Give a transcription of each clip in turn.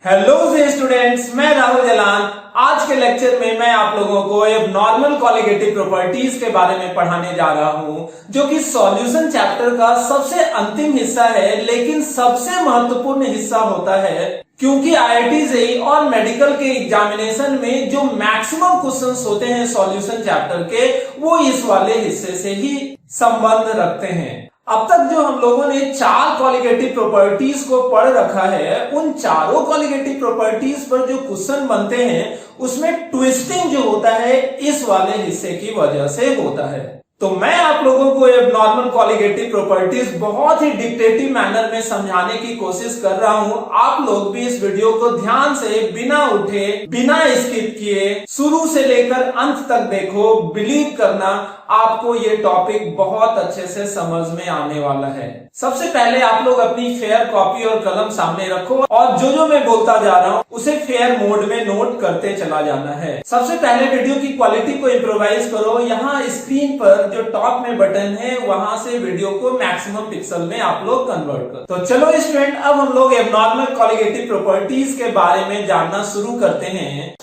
Hello students, मैं राहुल जलान। आज के लेक्चर में मैं आप लोगों को एबनॉर्मल कॉलिगेटिव प्रॉपर्टीज के बारे में पढ़ाने जा रहा हूं, जो कि सॉल्यूशन चैप्टर का सबसे अंतिम हिस्सा है, लेकिन सबसे महत्वपूर्ण हिस्सा होता है, क्योंकि आईआईटी जेईई और मेडिकल के एग्जामिनेशन में जो मैक्सिमम क्वेश्चंस होते हैं सॉल्यूशन चैप्टर के, वो इस वाले हिस्से से ही संबंध रखते हैं। अब तक जो हम लोगों ने 4 कॉलिगेटिव प्रॉपर्टीज को पढ़ रखा है, उन चारों कॉलिगेटिव प्रॉपर्टीज पर जो क्वेश्चन बनते हैं उसमें ट्विस्टिंग जो होता है इस वाले हिस्से की वजह से होता है। तो मैं आप लोगों को एबनॉर्मल कॉलिगेटिव प्रॉपर्टीज बहुत ही डिक्टेटिव मैनर में समझाने की कोशिश कर रहा हूं। आप लोग भी इस वीडियो को ध्यान से बिना उठे, बिना स्किप किए शुरू से लेकर अंत तक देखो। बिलीव करना, आपको ये टॉपिक बहुत अच्छे से समझ में आने वाला है। सबसे पहले आप लोग अपनी फेयर कॉपी और कलम सामने रखो और जो मैं बोलता जा रहा हूं उसे फेयर मोड में नोट करते चला जाना है। सबसे पहले वीडियो की क्वालिटी को इम्प्रोवाइज करो। यहाँ स्क्रीन पर जो टॉप में बटन है वहां से वीडियो को मैक्सिमम पिक्सल में आप लोग कन्वर्ट करो। तो चलो स्टूडेंट, अब हम लोग एबनॉर्मल कॉलिगेटिव प्रॉपर्टीज के बारे में जानना शुरू करते हैं।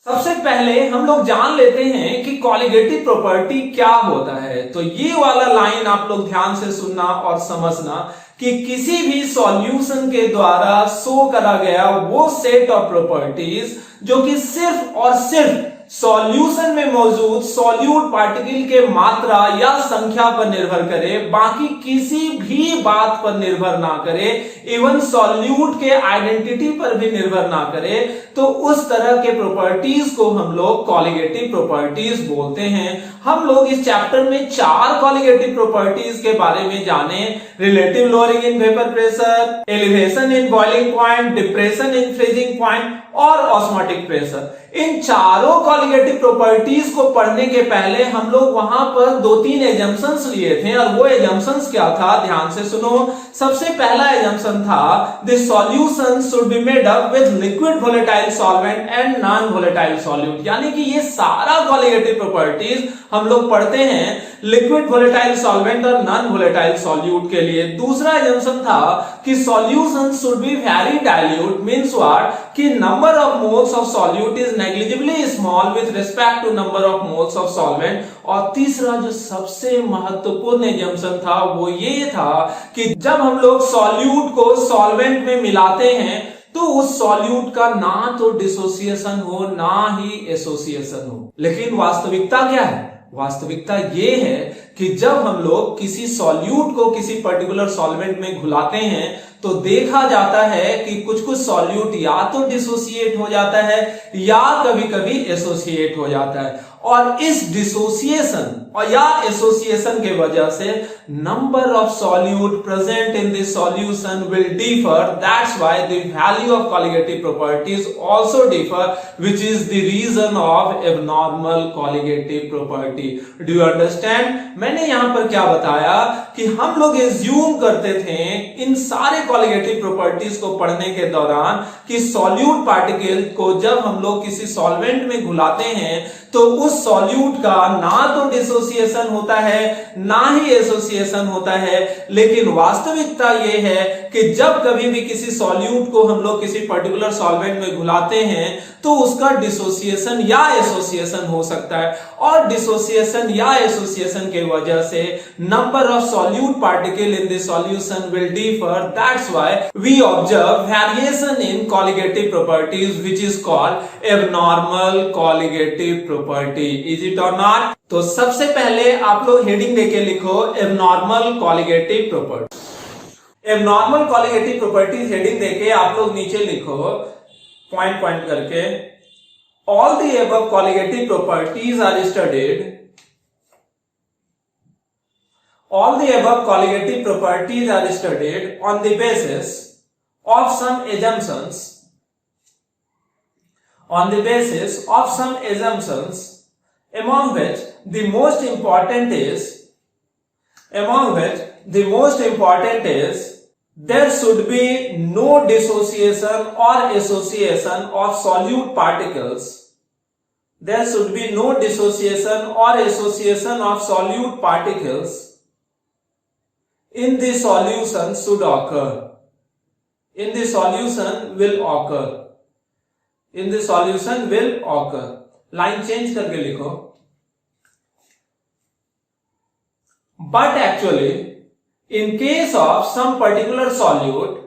सबसे पहले हम लोग जान लेते हैं कि कॉलिगेटिव प्रॉपर्टी क्या होता है। तो ये वाला लाइन आप लोग ध्यान से सुनना और समझना कि किसी भी सॉल्यूशन के द्वारा शो करा गया वो सेट ऑफ प्रॉपर्टीज जो कि सिर्फ और सिर्फ सॉल्यूशन में मौजूद सॉल्यूट पार्टिकल के मात्रा या संख्या पर निर्भर करे, बाकी किसी भी बात पर निर्भर ना करे, इवन सॉल्यूट के आइडेंटिटी पर भी निर्भर ना करे, तो उस तरह के प्रॉपर्टीज को हम लोग कॉलिगेटिव प्रॉपर्टीज बोलते हैं। हम लोग इस चैप्टर में 4 कॉलिगेटिव प्रॉपर्टीज के बारे में जाने। Relative lowering in vapour pressure, elevation in boiling point, depression in freezing point और ऑस्मोटिक प्रेशर। इन चारों कॉलिगेटिव प्रॉपर्टीज को पढ़ने के पहले हम लोग वहां पर 2-3 एजम्पशंस लिए थे, और वो एजम्पशंस क्या था, ध्यान से सुनो। सबसे पहला एजम्पशन था the solution should be made up with liquid volatile solvent and non volatile solute. यानी कि ये सारा कॉलिगेटिव प्रॉपर्टीज हम लोग पढ़ते हैं लिक्विड वोलेटाइल सॉल्वेंट और नॉन वोलेटाइल सॉल्यूट के लिए। दूसरा एजम्पशन था कि solution should be very dilute, means what, कि number of moles of solute is negligibly small with respect to number of moles of solvent. और तीसरा जो सबसे महत्वपूर्ण एजम्पशन था वो ये था कि जब हम लोग सॉल्यूट को सॉल्वेंट में मिलाते हैं तो उस सॉल्यूट का ना तो डिसोसिएशन हो ना ही एसोसिएशन हो। लेकिन वास्तविकता क्या है? वास्तविकता ये है कि जब हम लोग किसी सॉल्यूट को किसी पर्टिकुलर सॉल्वेंट में घुलाते हैं तो देखा जाता है कि कुछ कुछ सॉल्यूट या तो डिसोसिएट हो जाता है या कभी कभी एसोसिएट हो जाता है, और इस डिसोसिएशन और या एसोसिएशन के वजह से number of solute present in this solution will differ. That's why the value of colligative properties also differ, which is the reason of abnormal colligative property. Do you understand? मैंने यहां पर क्या बताया कि हम लोग एज्यूम करते थे इन सारे कॉलिगेटिव प्रॉपर्टीज को पढ़ने के दौरान कि सॉल्यूट पार्टिकल को जब हम लोग किसी सॉल्वेंट में घुलाते हैं तो उस सॉल्यूट का ना तो डिसोसिएशन होता है ना ही एसोसिएशन होता है। लेकिन वास्तविकता यह है कि जब कभी भी किसी सॉल्यूट को हम लोग किसी पर्टिकुलर सॉल्वेंट में घुलाते हैं तो उसका डिसोसिएशन या एसोसिएशन हो सकता है, और डिसोसिएशन या एसोसिएशन के वजह से number of solute particle in the solution will differ. That's why we observe variation in colligative properties which is called abnormal colligative property. Is it or not? तो सबसे पहले आप लोग हेडिंग देके लिखो abnormal colligative property. Abnormal colligative properties heading देके आप लोग नीचे लिखो पॉइंट पॉइंट करके, all the above colligative properties are studied, all the above colligative properties are studied on the basis of some assumptions, among which the most important is there should be no dissociation or association of solute particles. There should be no dissociation or association of solute particles in the solution should occur. in the solution will occur, in the solution will occur. Line change करके लिखो. But actually in case of some particular solute,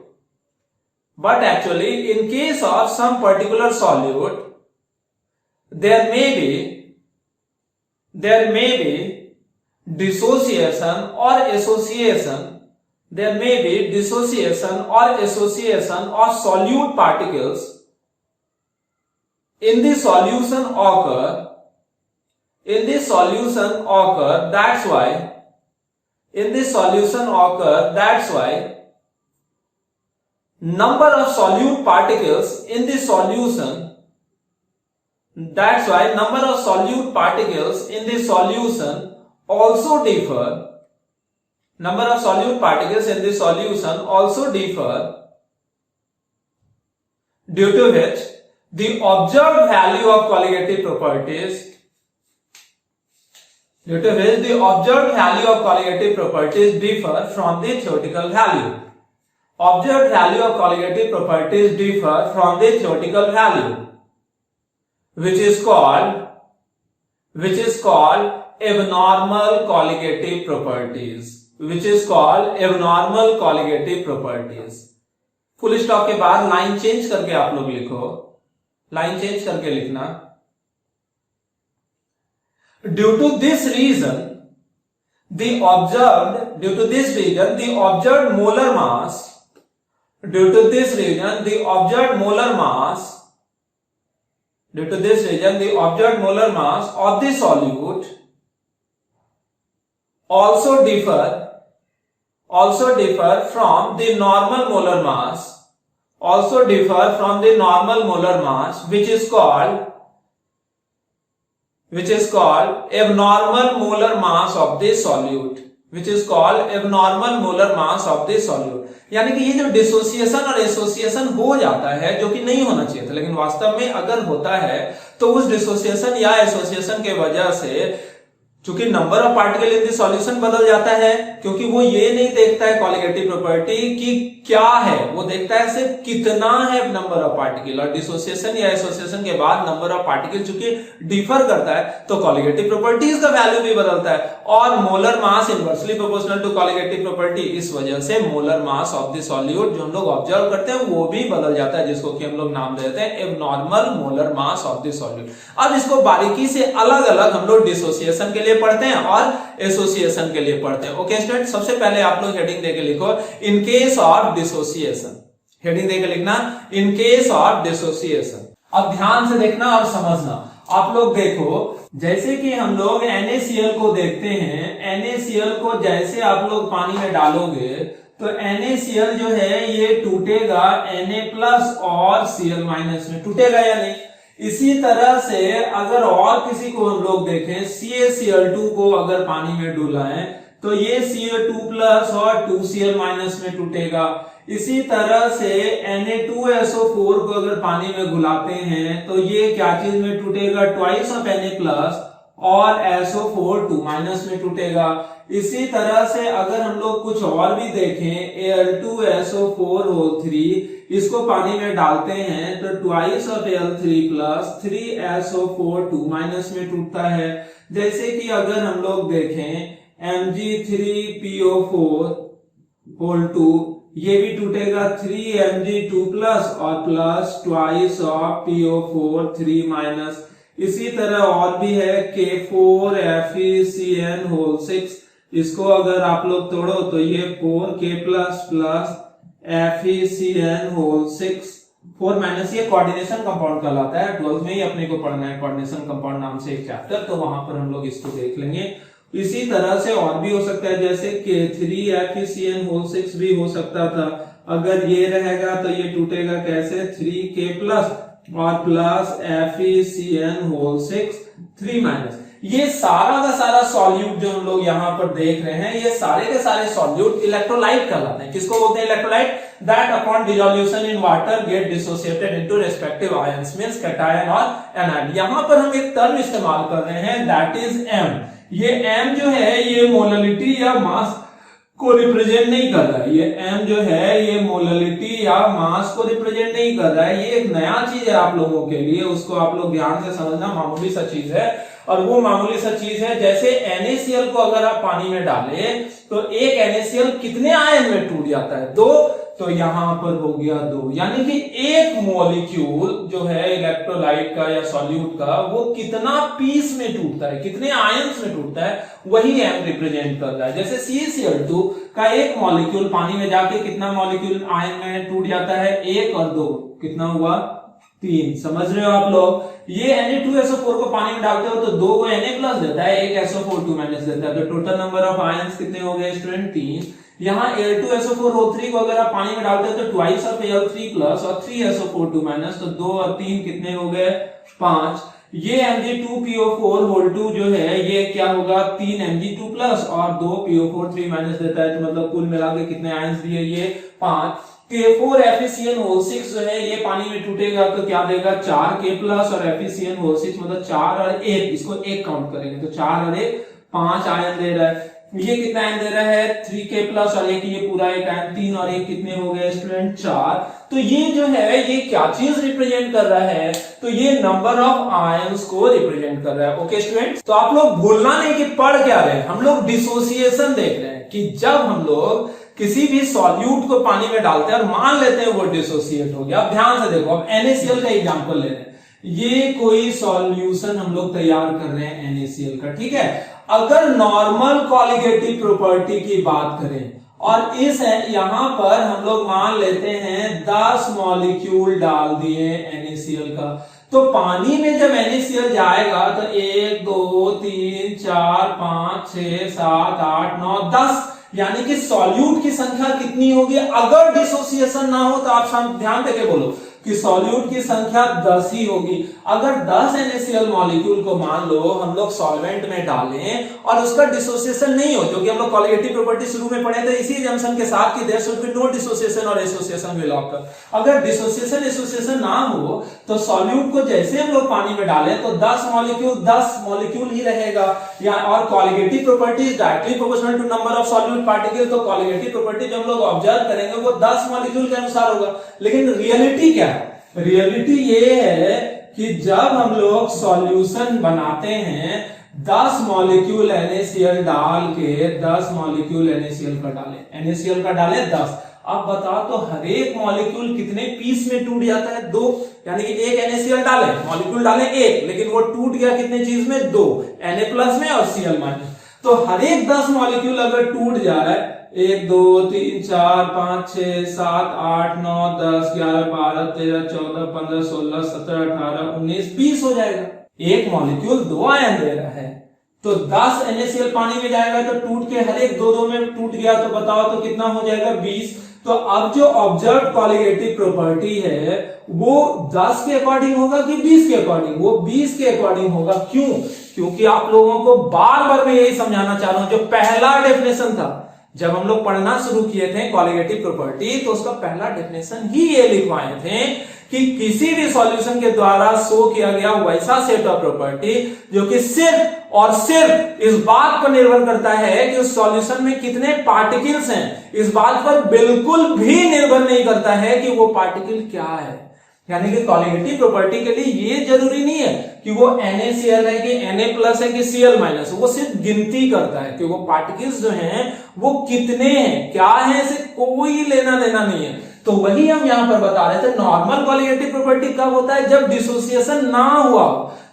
but actually in case of some particular solute, there may be dissociation or association, there may be dissociation or association of solute particles in the solution occur, in the solution occur, that's why, in the solution occur, that's why number of solute particles in the solution, that's why number of solute particles in the solution also differ, number of solute particles in the solution also differ, due to which the observed value of colligative properties, due to which the observed value of colligative properties differ from the theoretical value. Observed value of colligative properties differ from the theoretical value, which is called abnormal colligative properties, which is called abnormal colligative properties. Full stop के बाद line change करके आप लोग लिखो, line change करके लिखना. Due to this reason, the observed molar mass, due to this reason, the observed molar mass of the solute also differ from the normal molar mass, which is called abnormal molar mass of the solute, which is called abnormal molar mass of the solute. यानी कि ये जो dissociation और association हो जाता है, जो कि नहीं होना चाहिए था, लेकिन वास्तव में अगर होता है तो उस डिसोसिएशन या एसोसिएशन के वजह से चूंकि number of particle in the solution बदल जाता है, क्योंकि वो ये नहीं देखता है कॉलिगेटिव प्रॉपर्टी कि क्या है, वो देखता है सिर्फ कितना है नंबर ऑफ पार्टिकल, और डिसोसिएशन या एसोसिएशन के बाद नंबर ऑफ पार्टिकल चूंकि डिफर करता है तो कॉलिगेटिव प्रॉपर्टीज का वैल्यू भी बदलता है, और molar mass inversely proportional to colligative property, इस वजह से molar mass of the solute जो हम लोग ऑब्जर्व करते हैं वो भी बदल जाता है, जिसको कि हम लोग नाम देते हैं abnormal molar mass of the solute. अब इसको बारीकी से अलग अलग हम लोग डिसोसिएशन के लिए पढ़ते हैं और एसोसिएशन के लिए पढ़ते हैं. ओके स्टूडेंट, सबसे पहले आप लोग हेडिंग देके लिखो इन केस ऑफ डिसोसिएशन, हेडिंग देके लिखना इन केस ऑफ डिसोसिएशन. अब ध्यान से देखना और समझना. आप लोग देखो, जैसे कि हम लोग NaCl को देखते हैं, NaCl को जैसे आप लोग पानी में डालोगे तो NaCl जो है ये टूटेगा Na+ और Cl- में, टूटेगा या नहीं. इसी तरह से अगर और किसी को हम लोग देखें, CaCl2 को अगर पानी में डुलाएं तो ये Ca2+ और 2Cl- में टूटेगा. इसी तरह से Na2SO4 को अगर पानी में घुलाते हैं तो ये क्या चीज में टूटेगा, ट्वाइस ऑफ Na+ और SO4 2- में टूटेगा. इसी तरह से अगर हम लोग कुछ और भी देखें, Al2SO4 इसको पानी में डालते हैं तो ट्वाइस ऑफ Al3+ 3SO4 2- में टूटता है. जैसे कि अगर हम लोग देखें Mg3PO4 ये भी टूटेगा 3Mg2+ और प्लस ट्वाइस ऑफ PO4 3-. इसी तरह और भी है K4FeCN6, इसको अगर आप लोग तोड़ो तो ये 4K+ FeCN6 4- ये कोऑर्डिनेशन कंपाउंड कहलाता है. 12th में ही अपने को पढ़ना है कोऑर्डिनेशन कंपाउंड नाम से एक चैप्टर, तो वहां पर हम लोग इसको देख लेंगे. इसी तरह से और भी हो सकता है, जैसे K3FeCN6 भी हो सकता था. अगर ये रहेगा तो ये टूटेगा कैसे, 3K+ और प्लस FeCN6 3-. ये सारा का सारा सॉल्यूट जो हम लोग यहाँ पर देख रहे हैं, ये सारे के सारे सॉल्यूट इलेक्ट्रोलाइट कहलाते हैं. किसको बोलते हैं electrolyte? That upon dissolution in water get dissociated into respective ions, means cation और एनायन. यहाँ पर हम एक टर्म इस्तेमाल कर रहे हैं दैट इज M. ये M जो है ये मोलरिटी या मास को रिप्रेजेंट नहीं कर रहा है। ये m जो है ये मोललिटी या मास को रिप्रेजेंट नहीं कर रहा है। ये एक नया चीज है आप लोगों के लिए, उसको आप लोग ध्यान से समझना, मामूली सा चीज है। और वो मामूली सा चीज है जैसे NaCl को अगर आप पानी में डालें तो एक NaCl कितने आयन में टूट जाता है? 2। तो यहां पर हो गया 2, यानी कि एक मॉलिक्यूल जो है इलेक्ट्रोलाइट का या सॉल्यूट का वो कितना पीस में टूटता है, कितने आयंस में टूटता है, वही m रिप्रेजेंट कर रहा है। जैसे CaCl2 का एक मॉलिक्यूल पानी में जाके कितना मॉलिक्यूल आयन में टूट जाता है? 1 और 2, कितना हुआ? 3। समझ रहे हो आप लोग? ये Na2SO4 को पानी में डालते हो तो 2 को Na+ देता है, 1 SO4 2- देता है, तो टोटल नंबर ऑफ आयंस कितने हो गए स्टूडेंट? 3। यहाँ Al2SO4O3 को अगर आप पानी में डालते हो तो ट्वाइस ऑफ Al3+ और 3 SO4 2-, तो 2 और 3 कितने हो गए? 5। ये Mg2PO4 जो है ये क्या होगा? 3 Mg2+ और 2 PO4 3- देता है, तो मतलब कुल मिला के कितने आयंस दिए? ये 5। K4FeCN6 जो है ये पानी में टूटेगा तो क्या देगा? 4K+ और FeCN6 मतलब 4 और 1, इसको 1 काउंट करेंगे तो 4 और 1 5 आयन दे रहा है। ये कितना आयन दे रहा है? 3K+ और 1, ये पूरा एक आयन। 3 और 1 कितने हो गए स्टूडेंट? 4। तो ये जो है ये क्या चीज रिप्रेजेंट कर रहा है? तो ये नंबर ऑफ आयंस को रिप्रेजेंट कर रहा है। ओके स्टूडेंट, तो आप लोग भूलना नहीं कि पढ़ क्या रहे हैं, हम लोग डिसोसिएशन देख रहे हैं कि जब हम लोग किसी भी सॉल्यूट को पानी में डालते हैं और मान लेते हैं वो डिसोसिएट हो गया। अब ध्यान से देखो, अब NaCl का एग्जांपल ले रहे हैं। ये कोई सॉल्यूशन हम लोग तैयार कर रहे हैं NaCl का, ठीक है। अगर नॉर्मल कॉलिगेटिव प्रॉपर्टी की बात करें और इस यहां पर हम लोग मान लेते हैं 10 मॉलिक्यूल डाल दिए NaCl का, तो पानी में जब NaCl जाएगा तो 1 2 3 4 5 6 7 8 9 10, यानी कि सॉल्यूट की संख्या कितनी होगी? अगर डिसोसिएशन ना हो तो आप ध्यान देके बोलो कि सॉल्यूट की संख्या 10 ही होगी। अगर 10 NaCl मॉलिक्यूल को मान लो हम लोग सॉल्वेंट में डालें और उसका डिसोसिएशन नहीं हो, क्योंकि हम लोग कॉलिगेटिव प्रॉपर्टी शुरू में पढ़े थे इसी जंक्शन के साथ कि there should be no dissociation और एसोसिएशन विल ऑकर। अगर डिसोसिएशन एसोसिएशन ना हो तो सॉल्यूट को जैसे हम लोग पानी में डालें तो 10 मॉलिक्यूल ही रहेगा, या और colligative property is directly proportional to number of solute particle. तो कॉलिगेटिव प्रॉपर्टी जो हम लोग ऑब्जर्व करेंगे वो 10 मॉलिक्यूल के अनुसार होगा। लेकिन रियलिटी क्या है? रियलिटी ये है कि जब हम लोग सॉल्यूशन बनाते हैं 10 मॉलिक्यूल NaCl डाल के 10 मॉलिक्यूल NaCl का डालें 10। अब बताओ तो हर एक मॉलिक्यूल कितने पीस में टूट जाता है? 2। यानी कि एक NaCl डालें, मॉलिक्यूल डालें 1, लेकिन वो टूट गया कितने चीज में? 2, Na+ में और Cl-। तो हर एक 10 मॉलिक्यूल अगर टूट जाए 1 2 3 4 5 6 7 8 9 10 11 12 13 14 15 16 17 18 19 20 हो जाएगा। एक मॉलिक्यूल 2 आयन दे रहा है तो 10 NaCl पानी में जाएगा तो टूट के हर एक 2 में टूट गया, तो बताओ तो कितना हो जाएगा? 20। तो अब जो ऑब्जर्व कॉलिगेटिव प्रॉपर्टी है वो 10 के अकॉर्डिंग होगा कि 20 के अकॉर्डिंग? वो 20 के अकॉर्डिंग होगा। क्यों? क्योंकि आप लोगों को बार बार मैं यही समझाना चाह रहा हूं, जो पहला डेफिनेशन था जब हम लोग पढ़ना शुरू किए थे कॉलिगेटिव प्रॉपर्टी, तो उसका पहला डेफिनेशन ही ये लिखवाए थे कि किसी भी सॉल्यूशन के द्वारा शो किया गया वैसा सेट ऑफ प्रॉपर्टी जो कि सिर्फ और सिर्फ इस बात पर निर्भर करता है कि उस सॉल्यूशन में कितने पार्टिकल्स हैं, इस बात पर बिल्कुल भी निर्भर नहीं करता है कि वो पार्टिकल क्या है। यानी कि कॉलिगेटिव प्रॉपर्टी के लिए ये जरूरी नहीं है कि वो NaCl है कि Na+ है कि Cl-, वो सिर्फ गिनती करता है कि वो पार्टिकल्स जो हैं वो कितने हैं, क्या है, इसे कोई लेना देना नहीं है। तो वही हम यहां पर बता रहे थे। नॉर्मल कॉलिगेटिव प्रॉपर्टी कब होता है? जब डिसोसिएशन ना हुआ।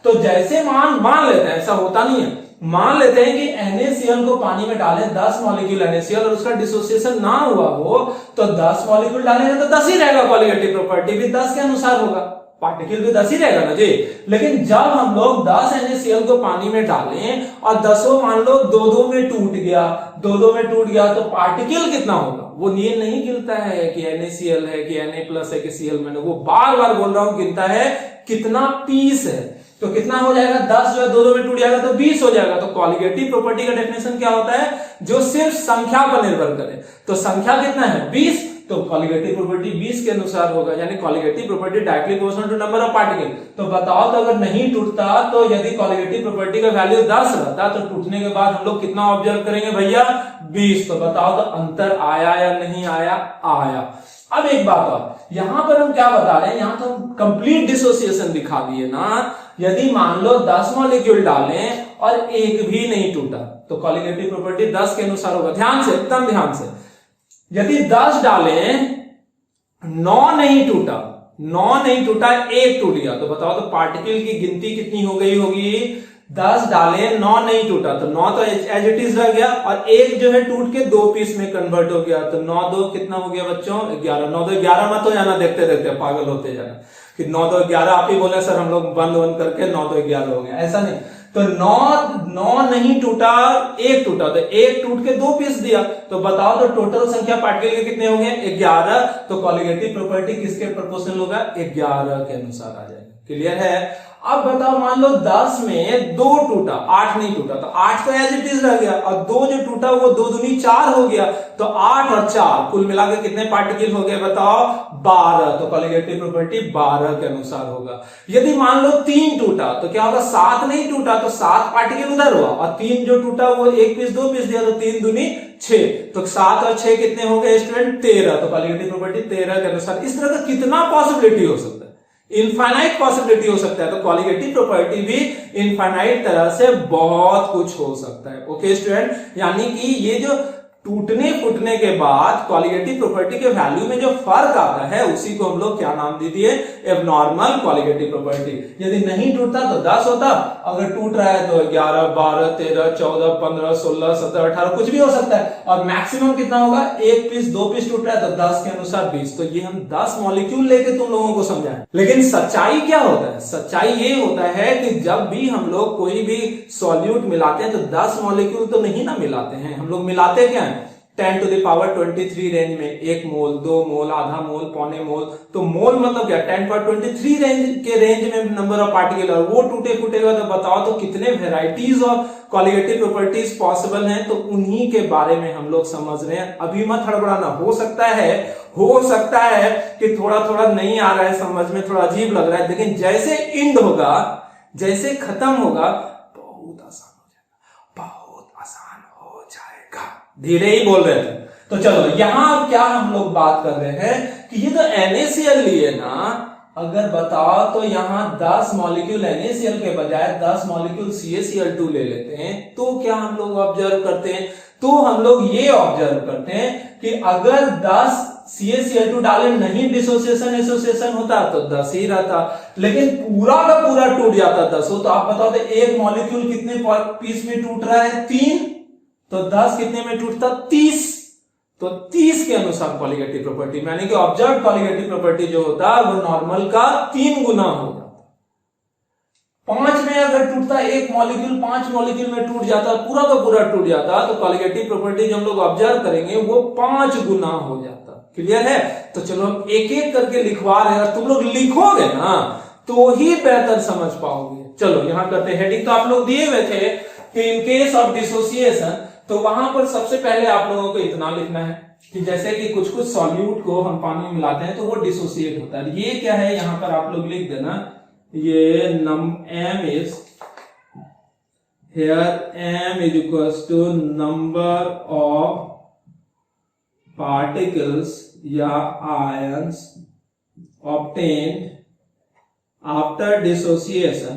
तो जैसे मान लेते हैं, ऐसा होता नहीं है, मान लेते हैं कि NaCl को पानी में डालें 10 मॉलिक्यूल NaCl और उसका डिसोसिएशन ना हुआ हो तो 10 मॉलिक्यूल डालेंगे तो 10 ही रहेगा। कॉलिगेटिव प्रॉपर्टी भी 10 के अनुसार होगा, पार्टिकल भी 10 ही रहेगा ना जी। लेकिन जब हम लोग 10 NaCl को पानी में डालें और 10 मान लो 2 में टूट गया तो पार्टिकल कितना होगा? वो ये नहीं गिनता है कि NaCl है कि Na+ है कि Cl-, वो बार बार बोल रहा हूं गिनता है कितना पीस है। तो कितना हो जाएगा? 10 जो है 2 में टूट जाएगा तो 20 हो जाएगा। तो कॉलिगेटिव प्रॉपर्टी का डेफिनेशन क्या होता है? जो सिर्फ संख्या पर निर्भर करे। तो संख्या कितना है? 20। तो कॉलिगेटिव प्रॉपर्टी 20 के अनुसार होगा, यानी colligative property directly proportional to number of particle. तो बताओ, तो अगर नहीं टूटता तो यदि कॉलिगेटिव प्रॉपर्टी का वैल्यू 10 रहता तो टूटने के बाद हम लोग कितना ऑब्जर्व करेंगे भैया? 20। तो बताओ तो अंतर आया या नहीं आया? आया। अब एक बात और, यहां पर हम क्या बता रहे हैं, यहां तो हम कंप्लीट डिसोसिएशन दिखा दिए ना। यदि मान लो 10 मॉलिक्यूल डालें और एक भी नहीं टूटा तो कॉलिगेटिव प्रॉपर्टी 10 के अनुसार होगा। ध्यान से, एकदम ध्यान से। यदि 10 डालें, 9 नहीं टूटा, 9 नहीं टूटा, एक टूट गया, तो बताओ तो पार्टिकल की गिनती कितनी हो गई होगी? 10 डाले, 9 नहीं टूटा, तो 9 तो एज इट इज रह गया, और एक जो है टूट के 2 पीस में कन्वर्ट हो गया, तो 9 2 कितना हो गया बच्चों? 11। 9 2 11 मत हो जाना देखते देखते, पागल होते जाना कि 9 2 11। आप ही बोले सर हम लोग बंद करके 9 2 11 हो गया, ऐसा नहीं। तो 9 नहीं टूटा, एक टूटा, तो एक टूट के 2 पीस दिया, तो बताओ तो टोटल संख्या पार्टिकल के कितने हो गए? 11। तो कॉलिगेटिव प्रॉपर्टी किसके प्रोपोर्शनल होगा? 11 के अनुसार आ जाएगा। क्लियर है? अब बताओ, मान लो 10 में 2 टूटा, 8 नहीं टूटा, तो 8 तो एज इट इज रह गया, और 2 जो टूटा वो 2 दूनी 4 हो गया, तो 8 और 4 कुल मिलाकर कितने पार्टिकल हो गए बताओ? 12। तो कॉलिगेटिव प्रॉपर्टी 12 के अनुसार होगा। यदि मान लो 3 टूटा तो क्या होगा? 7 नहीं टूटा, तो 7 पार्टिकल उधर हुआ, और 3 जो टूटा वो 1 पीस 2 पीस दिया, तो 3 दूनी 6, तो 7 और 6 कितने हो गए स्टूडेंट? 13। तो कॉलिगेटिव प्रॉपर्टी 13 के अनुसार। इस तरह का कितना पॉसिबिलिटी हो सकता है? इनफाइनाइट पॉसिबिलिटी हो सकता है। तो कॉलिगेटिव प्रॉपर्टी भी इनफाइनाइट तरह से बहुत कुछ हो सकता है। ओके स्टूडेंट, यानी कि ये जो टूटने फूटने के बाद कॉलिगेटिव प्रॉपर्टी के वैल्यू में जो फर्क आता है उसी को हम लोग क्या नाम दे दिए? Abnormal colligative property. यदि नहीं टूटता तो 10 होता, अगर टूट रहा है तो 11 12 13 14 15 16 17 18 कुछ भी हो सकता है, और मैक्सिमम कितना होगा? 1 पीस 2 पीस टूट रहा है तो 10 के अनुसार 20। तो ये हम 10 मॉलिक्यूल लेके तुम लोगों को समझाएं। लेकिन सच्चाई क्या होता है? सच्चाई ये होता है कि जब भी हम लोग कोई भी सॉल्यूट मिलाते हैं तो 10 मॉलिक्यूल तो नहीं ना मिलाते हैं, हम लोग मिलाते क्या है? 10 to the power 23 रेंज में 1 मोल, 2 मोल, आधा मोल, पौने मोल। तो मोल मतलब क्या? 10 power 23 रेंज में नंबर ऑफ पार्टिकल, और वो टूटे फूटेगा तो बताओ तो कितने varieties of colligative properties possible हैं। तो उन्हीं के बारे में हम लोग समझ रहे हैं। अभी मत हड़बड़ाना, हो सकता है कि थोड़ा थोड़ा नहीं आ रहा है समझ में, थोड़ा अजीब लग रहा है, लेकिन जैसे इंड होगा, जैसे खत्म होगा, बहुत आसान हो जाएगा, बहुत आसान हो जाएगा। धीरे ही बोल रहे थे। तो चलो यहां क्या हम लोग बात कर रहे हैं कि ये तो NaCl लिए ना, अगर बताओ तो यहां 10 मॉलिक्यूल NaCl के बजाय 10 मॉलिक्यूल CaCl2 ले लेते हैं, तो क्या हम लोग ऑब्जर्व करते हैं? तो हम लोग ये ऑब्जर्व करते हैं कि अगर 10 CaCl2 डाले नहीं डिसोसिएशन एसोसिएशन होता तो 10 ही रहता, लेकिन पूरा का पूरा टूट जाता 10 हो। तो आप बताओ तो एक मॉलिक्यूल कितने पीस में टूट रहा है? 3। तो 10 कितने में टूटता? 30। तो 30 के अनुसार कॉलिगेटिव प्रॉपर्टी, यानी कि ऑब्जर्व कॉलिगेटिव प्रॉपर्टी जो होता है वो नॉर्मल का 3 गुना हो जाता। 5 में अगर टूटता एक मॉलिक्यूल, 5 मॉलिक्यूल में टूट जाता, पूरा का पूरा टूट जाता, तो कॉलिगेटिव प्रॉपर्टी जो हम लोग ऑब्जर्व करेंगे वो 5 गुना हो जाता। क्लियर है? तो चलो हम एक एक करके लिखवा रहे हैं, तुम लोग लिखोगे ना तो ही बेहतर समझ पाओगे। चलो यहां करते हैं। हेडिंग तो आप लोग दिए हुए थे कि इन केस ऑफ डिसोसिएशन, तो वहां पर सबसे पहले आप लोगों को इतना लिखना है कि जैसे कि कुछ कुछ सॉल्यूट को हम पानी में मिलाते हैं तो वो डिसोसिएट होता है। ये क्या है? यहां पर आप लोग लिख देना, ये m is here m is equals to number of particles या ions obtained after dissociation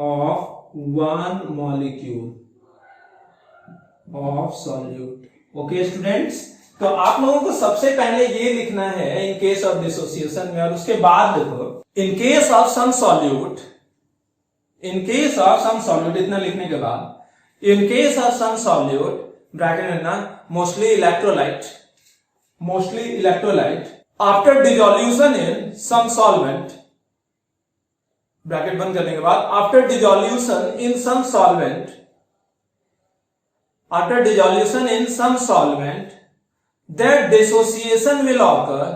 of one molecule of solute। Okay students, तो आप लोगों को सबसे पहले ये लिखना है इन केस ऑफ डिसोसिएशन में, और उसके बाद देखो in case of some solute, in case of some solute, इतना लिखने के बाद in case of some solute bracket में ना mostly electrolyte after dissolution in some solvent, bracket बंद करने के बाद after dissolution in some solvent, after dissolution in some solvent, their dissociation will occur,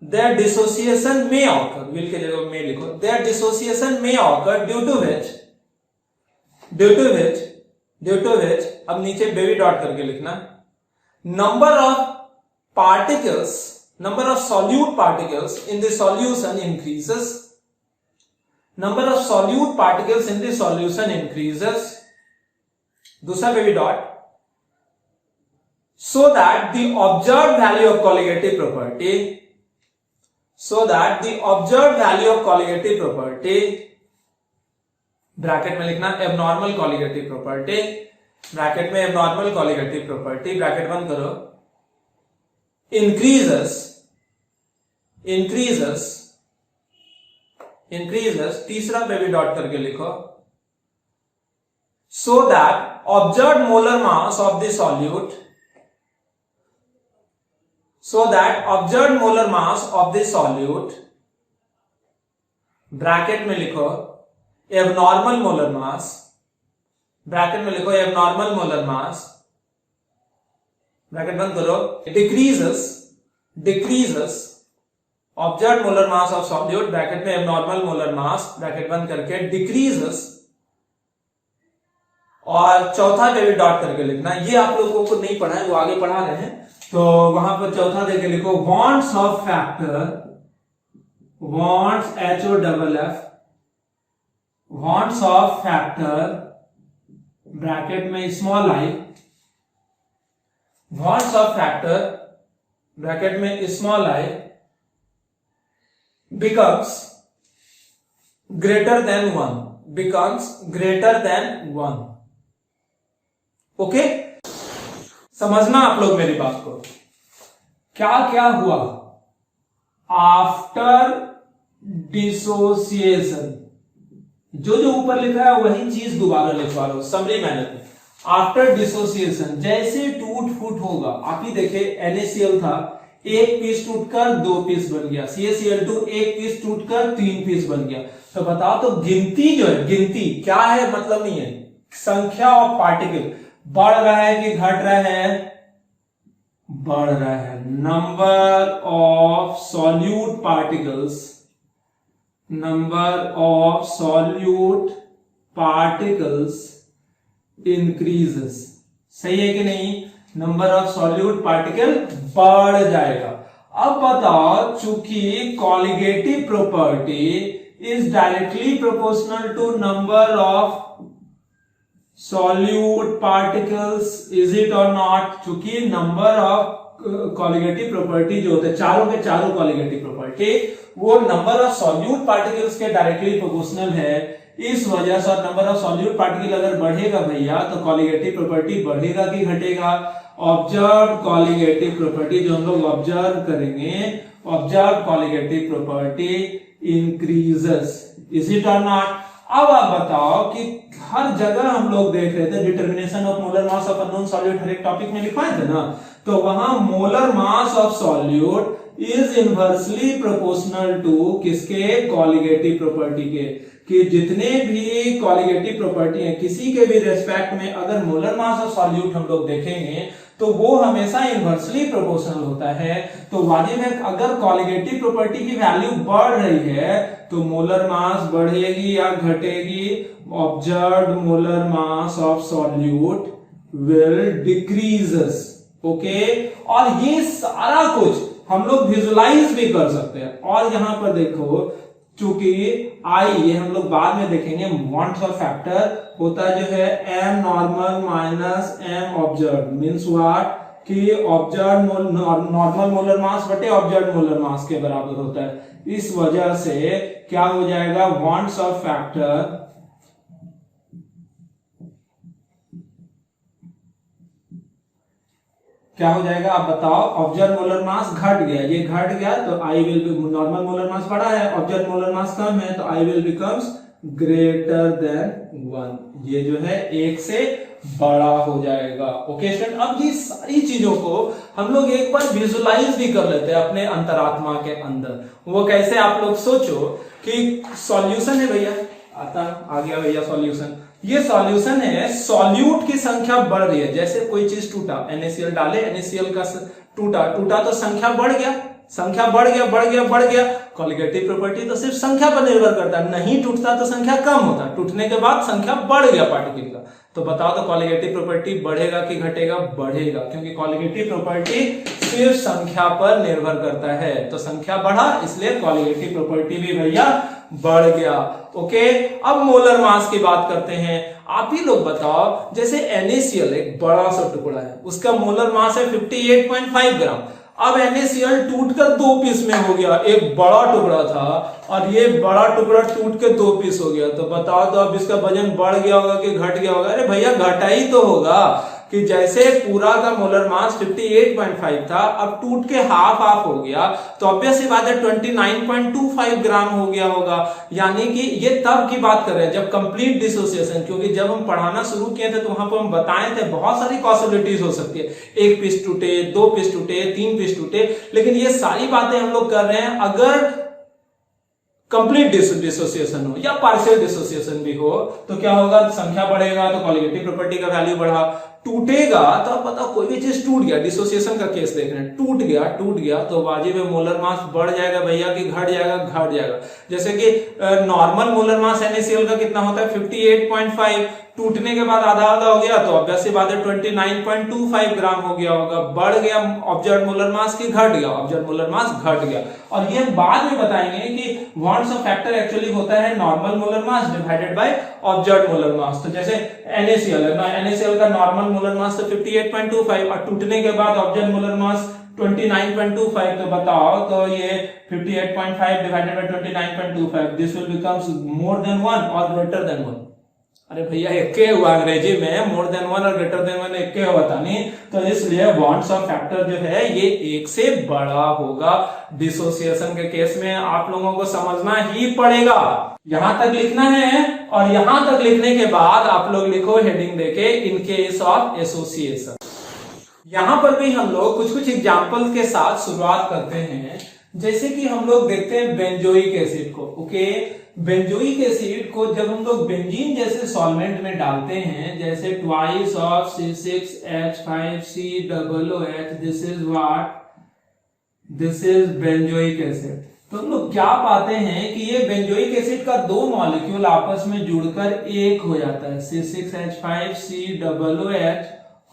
their dissociation may occur, will के जगह may लिखो, their dissociation may occur due to which due to which, अब नीचे baby dot करके लिखना, number of particles, number of solute particles in the solution increases, number of solute particles in the solution increases, दूसरा baby dot, so that the observed value of colligative property, so that the observed value of colligative property, bracket में लिखना abnormal colligative property, bracket में abnormal colligative property, bracket बंद करो, increases, increases, increases, तीसरा baby dot करके लिखो, so that observed molar mass of the solute, so that observed molar mass of the solute, bracket में लिखो abnormal molar mass, ब्रैकेट में लिखो abnormal molar mass, ब्रैकेट बंद करो, decreases, decreases observed molar mass of solute, bracket में abnormal molar mass, bracket बंद करके decreases, और चौथा बेबी डॉट करके लिखना, ये आप लोगों को नहीं पढ़ा है, वो आगे पढ़ा रहे हैं, तो वहां पर चौथा देके लिखो van't Hoff factor, van't HOFF, van't Hoff factor, bracket में small I, van't Hoff factor, bracket में small I, becomes greater than 1, becomes greater than 1। Okay, समझना आप लोग मेरी बात को, क्या क्या हुआ आफ्टर डिसोसिएशन, जो जो ऊपर लिखा है वही चीज दोबारा लिखवा लो समरी मैनर में। आफ्टर डिसोसिएशन जैसे टूट फूट होगा, आप ही देखे NaCl था, एक पीस टूटकर 2 पीस बन गया, CaCl2 एक पीस टूटकर 3 पीस बन गया, तो बताओ तो गिनती जो है, गिनती क्या है, मतलब नहीं है, संख्या ऑफ पार्टिकल बढ़ रहा है कि घट रहा है, बढ़ रहा है, number of solute particles, number of solute particles increases, सही है कि नहीं, नंबर ऑफ सॉल्यूट पार्टिकल बढ़ जाएगा। अब बताओ, चूंकि colligative property is directly proportional to number of solute particles, is it or not, चूंकि नंबर ऑफ कॉलिगेटिव प्रॉपर्टी जो होते हैं चारों के चारों कॉलिगेटिव प्रॉपर्टी वो नंबर ऑफ सॉल्यूट पार्टिकल्स के डायरेक्टली प्रोपोर्शनल है, इस वजह से नंबर ऑफ सॉल्यूट पार्टिकल अगर बढ़ेगा भैया तो कॉलिगेटिव प्रॉपर्टी बढ़ेगा कि घटेगा, ऑब्जर्व कॉलिगेटिव प्रॉपर्टी जो हम लोग ऑब्जर्व करेंगे, observe colligative property increases, is it or not. अब आप बताओ कि हर जगह हम लोग देख रहे थे determination of molar mass of unknown solute, हर एक टॉपिक में लिखवाए थे ना, तो वहां molar mass of solute is inversely proportional to किसके, कॉलिगेटिव प्रॉपर्टी के, कि जितने भी कॉलिगेटिव प्रॉपर्टी है किसी के भी रेस्पेक्ट में अगर मोलर मास ऑफ सॉल्यूट हम लोग देखेंगे तो वो हमेशा इनवर्सली प्रोपोर्शनल होता है। तो वाजिब है अगर कॉलिगेटिव प्रॉपर्टी की वैल्यू बढ़ रही है तो मोलर मास बढ़ेगी या घटेगी, observed molar mass of solute will decreases, okay. और ये सारा कुछ हम लोग विजुलाइज भी कर सकते हैं। और यहां पर देखो, चूंकि आई ये हम लोग बाद में देखेंगे, वॉन्ट्स ऑफ फैक्टर होता है जो है M normal minus M observe, means what कि ऑब्जर्व नॉर्मल मोलर मास बटे ऑब्जर्व मोलर मास के बराबर होता है। इस वजह से क्या हो जाएगा, वॉन्ट्स ऑफ फैक्टर क्या हो जाएगा आप बताओ, ऑब्जर्व मोलर मास घट गया, ये घट गया तो I will be, normal molar मास बढ़ा है, ऑब्जर्व मोलर मास कम है तो I will becomes greater than 1, ये जो है 1 से बड़ा हो जाएगा। ओके स्टूडेंट, अब ये सारी चीजों को हम लोग एक बार विजुलाइज भी कर लेते हैं अपने अंतरात्मा के अंदर। वो कैसे, आप लोग सोचो कि सॉल्यूशन है भैया, आता आ गया भैया सॉल्यूशन, ये सॉल्यूशन है, सॉल्यूट की संख्या बढ़ रही है, जैसे कोई चीज टूटा, NaCl डाले, NaCl का टूटा तो संख्या बढ़ गया, संख्या बढ़ गया। कॉलिगेटिव प्रॉपर्टी तो सिर्फ संख्या पर निर्भर करता है, नहीं टूटता तो संख्या कम होता, टूटने के बाद संख्या बढ़ गया पार्टिकल का, तो बताओ तो कॉलिगेटिव प्रॉपर्टी बढ़ेगा कि घटेगा? बढ़ेगा, क्योंकि कॉलिगेटिव प्रॉपर्टी सिर्फ संख्या पर निर्भर करता है। तो संख्या बढ़ा इसलिए कॉलिगेटिव प्रॉपर्टी भी भैया बढ़ गया। ओके, अब मोलर मास की बात करते हैं। आप ही लोग बताओ, जैसे NaCl एक बड़ा सा टुकड़ा है, उसका मोलर मास है 58.5 ग्राम। अब NaCl टूटकर 2 पीस में हो गया, एक बड़ा टुकड़ा था और ये बड़ा टुकड़ा टूट के 2 पीस हो गया। तो बताओ तो अब इसका वजन बढ़ गया होगा कि घट गया होगा? अरे भैया घटा ही तो होगा, कि जैसे पूरा का मोलर मास 58.5 था, अब टूट के हाफ हो गया, तो ऑब्वियस सी बात है 29.25 ग्राम हो गया होगा। यानी कि ये तब की बात कर रहे हैं जब कंप्लीट डिसोसिएशन, क्योंकि जब हम पढ़ाना शुरू किए थे तो वहां पर हम बताए थे बहुत सारी पॉसिबिलिटीज हो सकती है, 1 पीस टूटे, 2 पीस टूटे, 3 पीस टूटे, लेकिन ये सारी बातें हम लोग कर रहे हैं अगर कंप्लीट डिसोसिएशन हो या पार्शियल डिसोसिएशन भी हो तो क्या होगा? संख्या बढ़ेगा तो कॉलिगेटिव प्रॉपर्टी का वैल्यू बढ़ा। टूटेगा तो अब बताओ कोई भी चीज टूट गया, डिसोसिएशन का केस देख रहे हैं, टूट गया तो वाजिब मोलर मास बढ़ जाएगा भैया कि घट जाएगा? घट जाएगा। जैसे कि नॉर्मल मोलर मास NaCl का कितना होता है? 58.5, टूटने के बाद आधा हो गया तो ऑब्वियस सी बात है 29.25 ग्राम हो गया होगा। बढ़ गया ऑब्जर्व मोलर मास की घट गया? ऑब्जर्व मोलर मास घट गया। और ये बाद में बताएंगे कि वॉन्ट्स ऑफ फैक्टर एक्चुअली होता है normal molar mass divided bye observe molar मास। तो जैसे NaCl है ना, NaCl का नॉर्मल मोलर मास तो 58.25 और टूटने के बाद ऑब्जर्व मोलर मास 29.25, तो बताओ तो ये 58.5 divided by 29.25, this will becomes more than 1 और ग्रेटर देन 1। अरे भैया एक हुआ अंग्रेजी में, मोर देन 1 और ग्रेटर देन 1 एक होता नहीं, तो इसलिए बॉन्ड्स ऑफ फैक्टर जो है ये 1 से बड़ा होगा। डिसोसिएशन के केस में आप लोगों को समझना ही पड़ेगा। यहां तक लिखना है और यहां तक लिखने के बाद आप लोग लिखो हेडिंग देके इन केस ऑफ एसोसिएशन। यहां पर भी हम लोग कुछ एग्जांपल के साथ शुरुआत करते हैं। जैसे कि हम लोग देखते हैं बेंजोइक एसिड को। ओके, बेंजोइक एसिड को जब हम लोग बेंजीन जैसे सॉल्वेंट में डालते हैं, जैसे twice of C6H5COOH, this is benzoic acid. तो हम लोग क्या पाते हैं कि ये बेंजोइक एसिड का 2 मॉलिक्यूल आपस में जुड़कर एक हो जाता है, C6H5COOH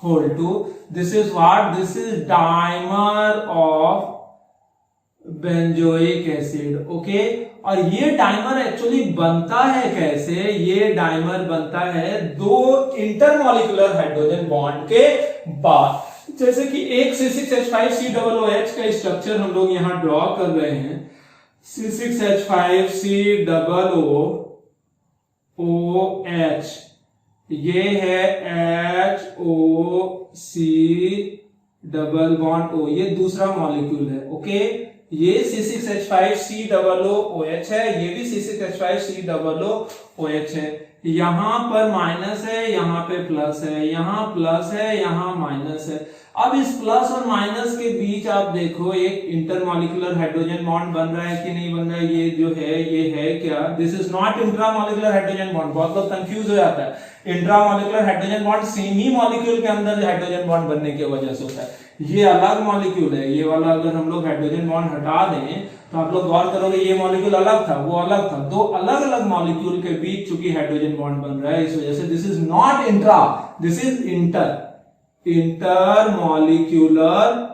whole 2। This is what? This is dimer of benzoic acid. Okay, और ये डाइमर एक्चुअली बनता है कैसे? ये डाइमर बनता है 2 इंटरमॉलिक्यूलर हाइड्रोजन बॉन्ड के बाद। जैसे कि एक C6H5COOH का स्ट्रक्चर हम लोग यहां ड्रॉ कर रहे हैं, C6H5COOH, ये है HOC डबल बॉन्ड O, ये दूसरा मॉलिक्यूल है। ओके, ये C6H5COOH है, ये भी C6H5COOH है। यहां पर माइनस है, यहां पे प्लस है, यहां प्लस है, यहां माइनस है। अब इस प्लस और माइनस के बीच आप देखो एक इंटरमॉलिक्यूलर हाइड्रोजन बॉन्ड बन रहा है कि नहीं बन रहा है? ये जो है ये है क्या? This is not intramolecular hydrogen bond. बहुत लोग कंफ्यूज हो जाता है, इंट्रामॉलिक्यूलर हाइड्रोजन बॉन्ड सेम ही मॉलिक्यूल के अंदर हाइड्रोजन बॉन्ड बनने की वजह से होता है। ये अलग मॉलिक्यूल है, ये वाला अगर हम लोग हाइड्रोजन बॉन्ड हटा दें तो आप लोग गौर करोगे ये मॉलिक्यूल अलग था, वो अलग था। 2 अलग अलग मॉलिक्यूल के बीच चूंकि हाइड्रोजन बॉन्ड बन रहा है, इस वजह से this is not intra, this is intermolecular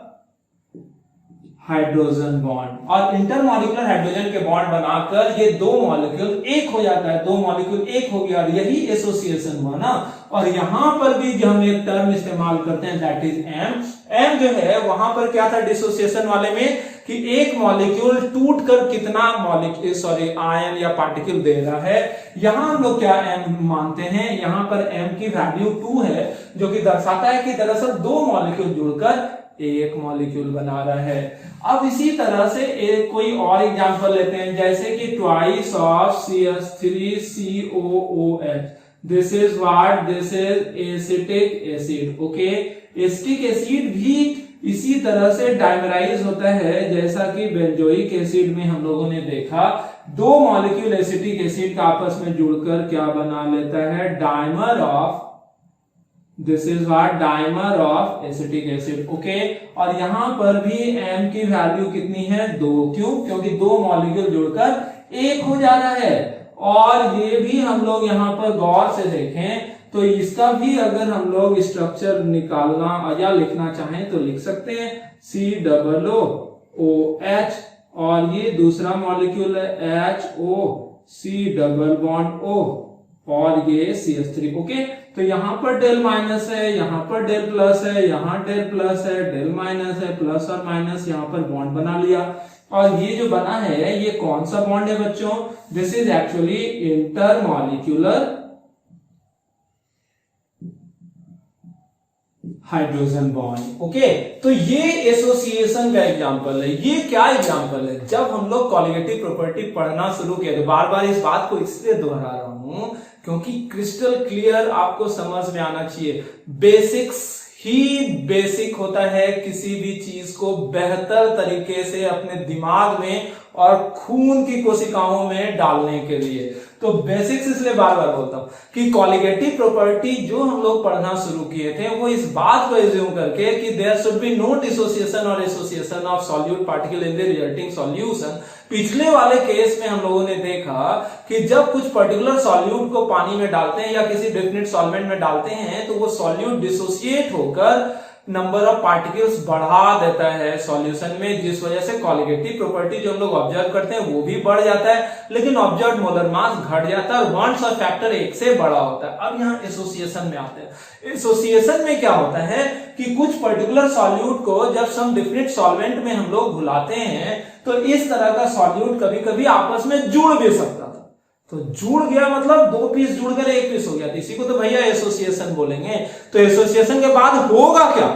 hydrogen bond. और इंटरमॉलिक्यूलर हाइड्रोजन के बॉन्ड बनाकर ये 2 मॉलिक्यूल एक हो जाता है, 2 मॉलिक्यूल एक हो गया और यही एसोसिएशन हुआ ना। और यहां पर भी जो हम एक टर्म इस्तेमाल करते हैं दैट इज एम। एम जो है वहां पर क्या था डिसोसिएशन वाले में कि एक मॉलिक्यूल टूटकर कितना आयन या पार्टिकल दे रहा है। यहां हम लोग क्या एम मानते हैं? यहां पर एम की वैल्यू 2 है, जो कि दर्शाता है कि दरअसल 2 मॉलिक्यूल जुड़कर एक मॉलिक्यूल बना रहा है। अब इसी तरह से एक कोई और एग्जांपल लेते हैं, जैसे कि twice of CH3COOH, this is what? This is acetic acid. Okay, acetic acid भी इसी तरह से डाइमराइज होता है जैसा कि बेंजोइक एसिड में हम लोगों ने देखा। 2 मॉलिक्यूल एसिटिक एसिड का आपस में जुड़कर क्या बना लेता है? Dimer of, this is what? Dimer of acetic acid. Okay, और यहां पर भी एम की वैल्यू कितनी है? 2। क्यों? क्योंकि 2 मॉलिक्यूल जुड़कर एक हो जा रहा है। और ये भी हम लोग यहां पर गौर से देखें तो इसका भी अगर हम लोग स्ट्रक्चर निकालना या लिखना चाहें तो लिख सकते हैं COOH, और ये दूसरा मॉलिक्यूल है HOC, और ये CH3। ओके, तो यहां पर डेल माइनस है, यहां पर डेल प्लस है, यहां डेल प्लस है, डेल माइनस है, प्लस और माइनस, यहां पर बॉन्ड बना लिया। और ये जो बना है ये कौन सा बॉन्ड है बच्चों? This is actually intermolecular hydrogen bond. Okay, तो ये एसोसिएशन का एग्जांपल है। ये क्या एग्जांपल है? जब हम लोग कॉलिगेटिव प्रॉपर्टी पढ़ना शुरू किया, तो बार बार इस बात को इसलिए दोहरा रहा हूं क्योंकि क्रिस्टल क्लियर आपको समझ में आना चाहिए। बेसिक्स ही बेसिक होता है किसी भी चीज को बेहतर तरीके से अपने दिमाग में और खून की कोशिकाओं में डालने के लिए। तो बेसिक्स इसलिए बार बार बोलता हूं कि कॉलिगेटिव प्रॉपर्टी जो हम लोग पढ़ना शुरू किए थे वो इस बात को एज्यूम करके कि there should be no dissociation और association of solute particle in the resulting solution. पिछले वाले केस में हम लोगों ने देखा कि जब कुछ पर्टिकुलर सॉल्यूट को पानी में डालते हैं या किसी डेफिनेट सॉल्वेंट में डालते हैं तो वो सॉल्यूट डिसोसिएट होकर नंबर ऑफ पार्टिकल्स बढ़ा देता है सॉल्यूशन में, जिस वजह से कॉलिगेटिव प्रॉपर्टी जो हम लोग ऑब्जर्व करते हैं वो भी बढ़ जाता है, लेकिन ऑब्जर्व मोलर मास घट जाता है और बॉन्ड्स और फैक्टर 1 से बड़ा होता है। अब यहाँ एसोसिएशन में आते हैं। एसोसिएशन में क्या होता है कि कुछ पर्टिकुलर सॉल्यूट को जब सम डिफरेंट सॉल्वेंट में हम लोग घुलाते हैं तो इस तरह का सॉल्यूट कभी कभी आपस में जुड़ भी सकता था। तो जुड़ गया मतलब 2 पीस जुड़कर 1 पीस हो गया, इसी को तो भैया एसोसिएशन बोलेंगे। तो एसोसिएशन के बाद होगा क्या?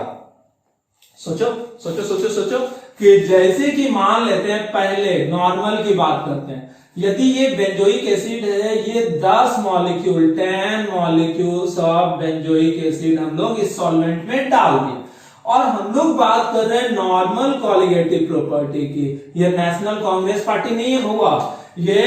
सोचो सोचो सोचो सोचो कि जैसे कि मान लेते हैं, पहले नॉर्मल की बात करते हैं, यदि ये बेंजोइक एसिड है, ये 10 molecule 10 molecules of benzoic acid हम लोग इस सॉल्वेंट में डाल दिए, और हम लोग बात कर रहे हैं नॉर्मल कॉलिगेटिव प्रॉपर्टी की। ये नेशनल कांग्रेस पार्टी नहीं होगा, ये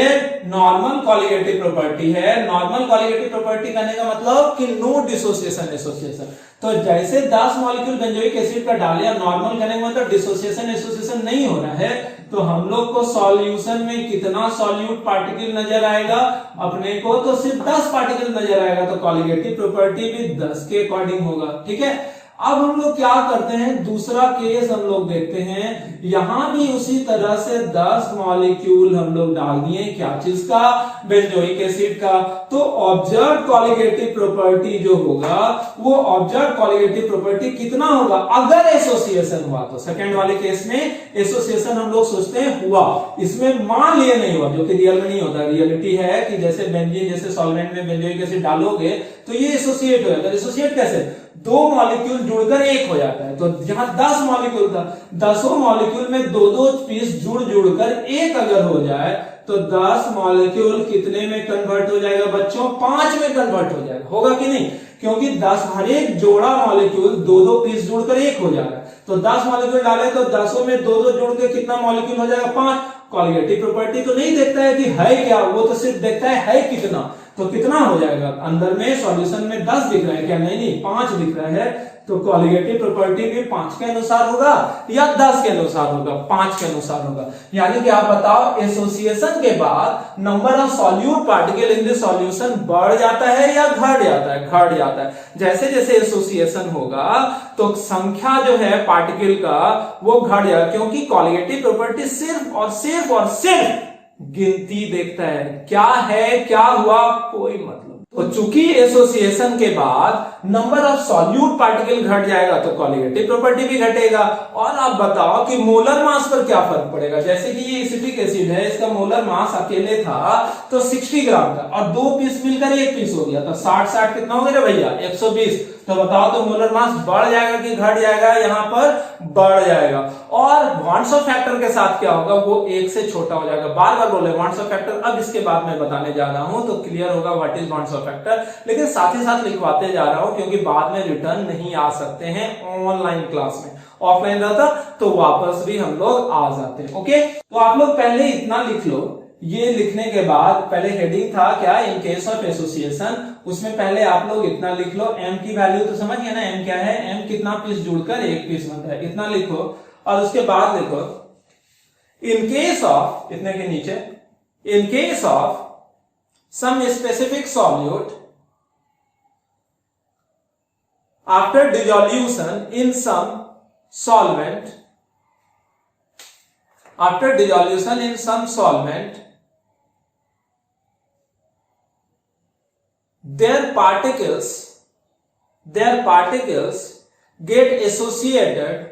नॉर्मल कॉलिगेटिव प्रॉपर्टी है। नॉर्मल कॉलिगेटिव प्रॉपर्टी कहने का मतलब कि नो डिसोसिएशन एसोसिएशन। तो जैसे 10 मॉलिक्यूल बेंजोइक एसिड का डाले, नॉर्मल कहने का मतलब डिसोसिएशन एसोसिएशन नहीं हो रहा है, तो हम लोग को सॉल्यूशन में कितना सॉल्यूट पार्टिकल नजर आएगा? अपने को तो सिर्फ 10 पार्टिकल नजर आएगा, तो कॉलिगेटिव प्रॉपर्टी भी 10 के अकॉर्डिंग होगा। ठीक है, अब हम लोग क्या करते हैं, दूसरा केस हम लोग देखते हैं। यहां भी उसी तरह से 10 मॉलिक्यूल हम लोग डाल दिए, क्या चीज का? बेंजोइक एसिड का। तो ऑब्जर्व कॉलिगेटिव प्रॉपर्टी जो होगा वो ऑब्जर्व कॉलिगेटिव प्रॉपर्टी कितना होगा अगर एसोसिएशन हुआ? तो सेकंड वाले केस में एसोसिएशन हम लोग सोचते हैं हुआ, इसमें मान लिए नहीं हुआ, जो कि रियल में नहीं होता। रियलिटी है कि जैसे बेंजीन जैसे सॉल्वेंट में बेंजोइक एसिड डालोगे तो ये एसोसिएट होगा। तो एसोसिएट कैसे? 2 मॉलिक्यूल जुड़कर 1 हो जाता है। तो जहां 10 मॉलिक्यूल था, 10 मॉलिक्यूल में 2-2 पीस जुड़कर 1 अगर हो जाए तो 10 मॉलिक्यूल कितने में कन्वर्ट हो जाएगा बच्चों? 5 में कन्वर्ट हो जाएगा। होगा कि नहीं? क्योंकि 10 हर एक जोड़ा मॉलिक्यूल 2-2 पीस जुड़कर 1 हो जाएगा। तो 10 मॉलिक्यूल डाले तो 10 में 2-2 जुड़ के कितना मॉलिक्यूल हो जाएगा? 5। कॉलिगेटिव प्रॉपर्टी तो नहीं देखता है कि है क्या, वो तो सिर्फ देखता है कितना। तो कितना हो जाएगा? अंदर में सॉल्यूशन में 10 दिख रहा है क्या? नहीं, 5 दिख रहा है। तो कॉलिगेटिव प्रॉपर्टी भी 5 के अनुसार होगा या 10 के अनुसार होगा? 5 के अनुसार होगा। यानी कि आप बताओ, एसोसिएशन के बाद number of solute particle in the solution बढ़ जाता है या घट जाता है? घट जाता है। जैसे जैसे एसोसिएशन होगा तो संख्या जो है पार्टिकल का वो घट जाएगा, क्योंकि कॉलिगेटिव प्रॉपर्टी सिर्फ और सिर्फ गिनती देखता है, क्या है क्या हुआ कोई मतलब। तो चूंकि एसोसिएशन के बाद नंबर ऑफ सॉल्यूट पार्टिकल घट जाएगा तो कॉलिगेटिव प्रॉपर्टी भी घटेगा। और आप बताओ कि मोलर मास पर क्या फर्क पड़ेगा? जैसे कि ये एसिटिक एसिड है, इसका मोलर मास अकेले था तो 60 ग्राम का, और 2 पीस मिलकर 1 पीस हो गया, तो 60 कितना हो गया भैया? 120। तो बताओ तो मोलर मास बढ़ जाएगा कि घट जाएगा? यहां पर बढ़ जाएगा। और बॉन्ड्स ऑफ फैक्टर के साथ क्या होगा? वो 1 से छोटा हो जाएगा। बार बार बोले बॉन्ड्स ऑफ फैक्टर, अब इसके बाद मैं बताने जा रहा हूं तो क्लियर होगा what is bonds of factor, लेकिन साथ ही साथ लिखवाते जा रहा हूं क्योंकि बाद में रिटर्न नहीं आ सकते हैं ऑनलाइन क्लास में। ऑफलाइन रहता तो वापस भी हम लोग आ जाते हैं। ओके, तो आप लोग पहले इतना लिख लो। ये लिखने के बाद पहले हेडिंग था क्या? इन केस ऑफ एसोसिएशन। उसमें पहले आप लोग इतना लिख लो, m की वैल्यू तो समझ गए ना, m क्या है? m कितना पीस जुड़कर 1 पीस बनता है, इतना लिखो। और उसके बाद लिखो इन केस ऑफ, इतने के नीचे, in case of some specific solute after dissolution in some solvent, after dissolution in some solvent, their particles get associated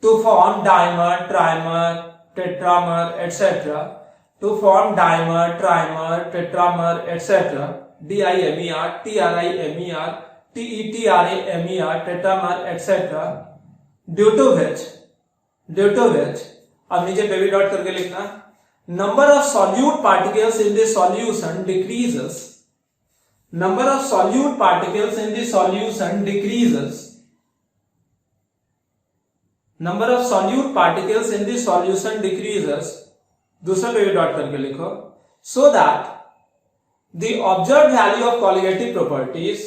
to form dimer, trimer, tetramer, etc. To form dimer, trimer, tetramer, etc. DIMER, TRIMER, TETRAMER, tetramer, etc. Due to which, अब नीचे पे भी dot करके लिखना, number of solute particles in the solution decreases. Number of solute particles in the solution decreases. Number of solute particles in the solution decreases. दूसरा पे भी dot करके लिखो. So that the observed value of colligative properties,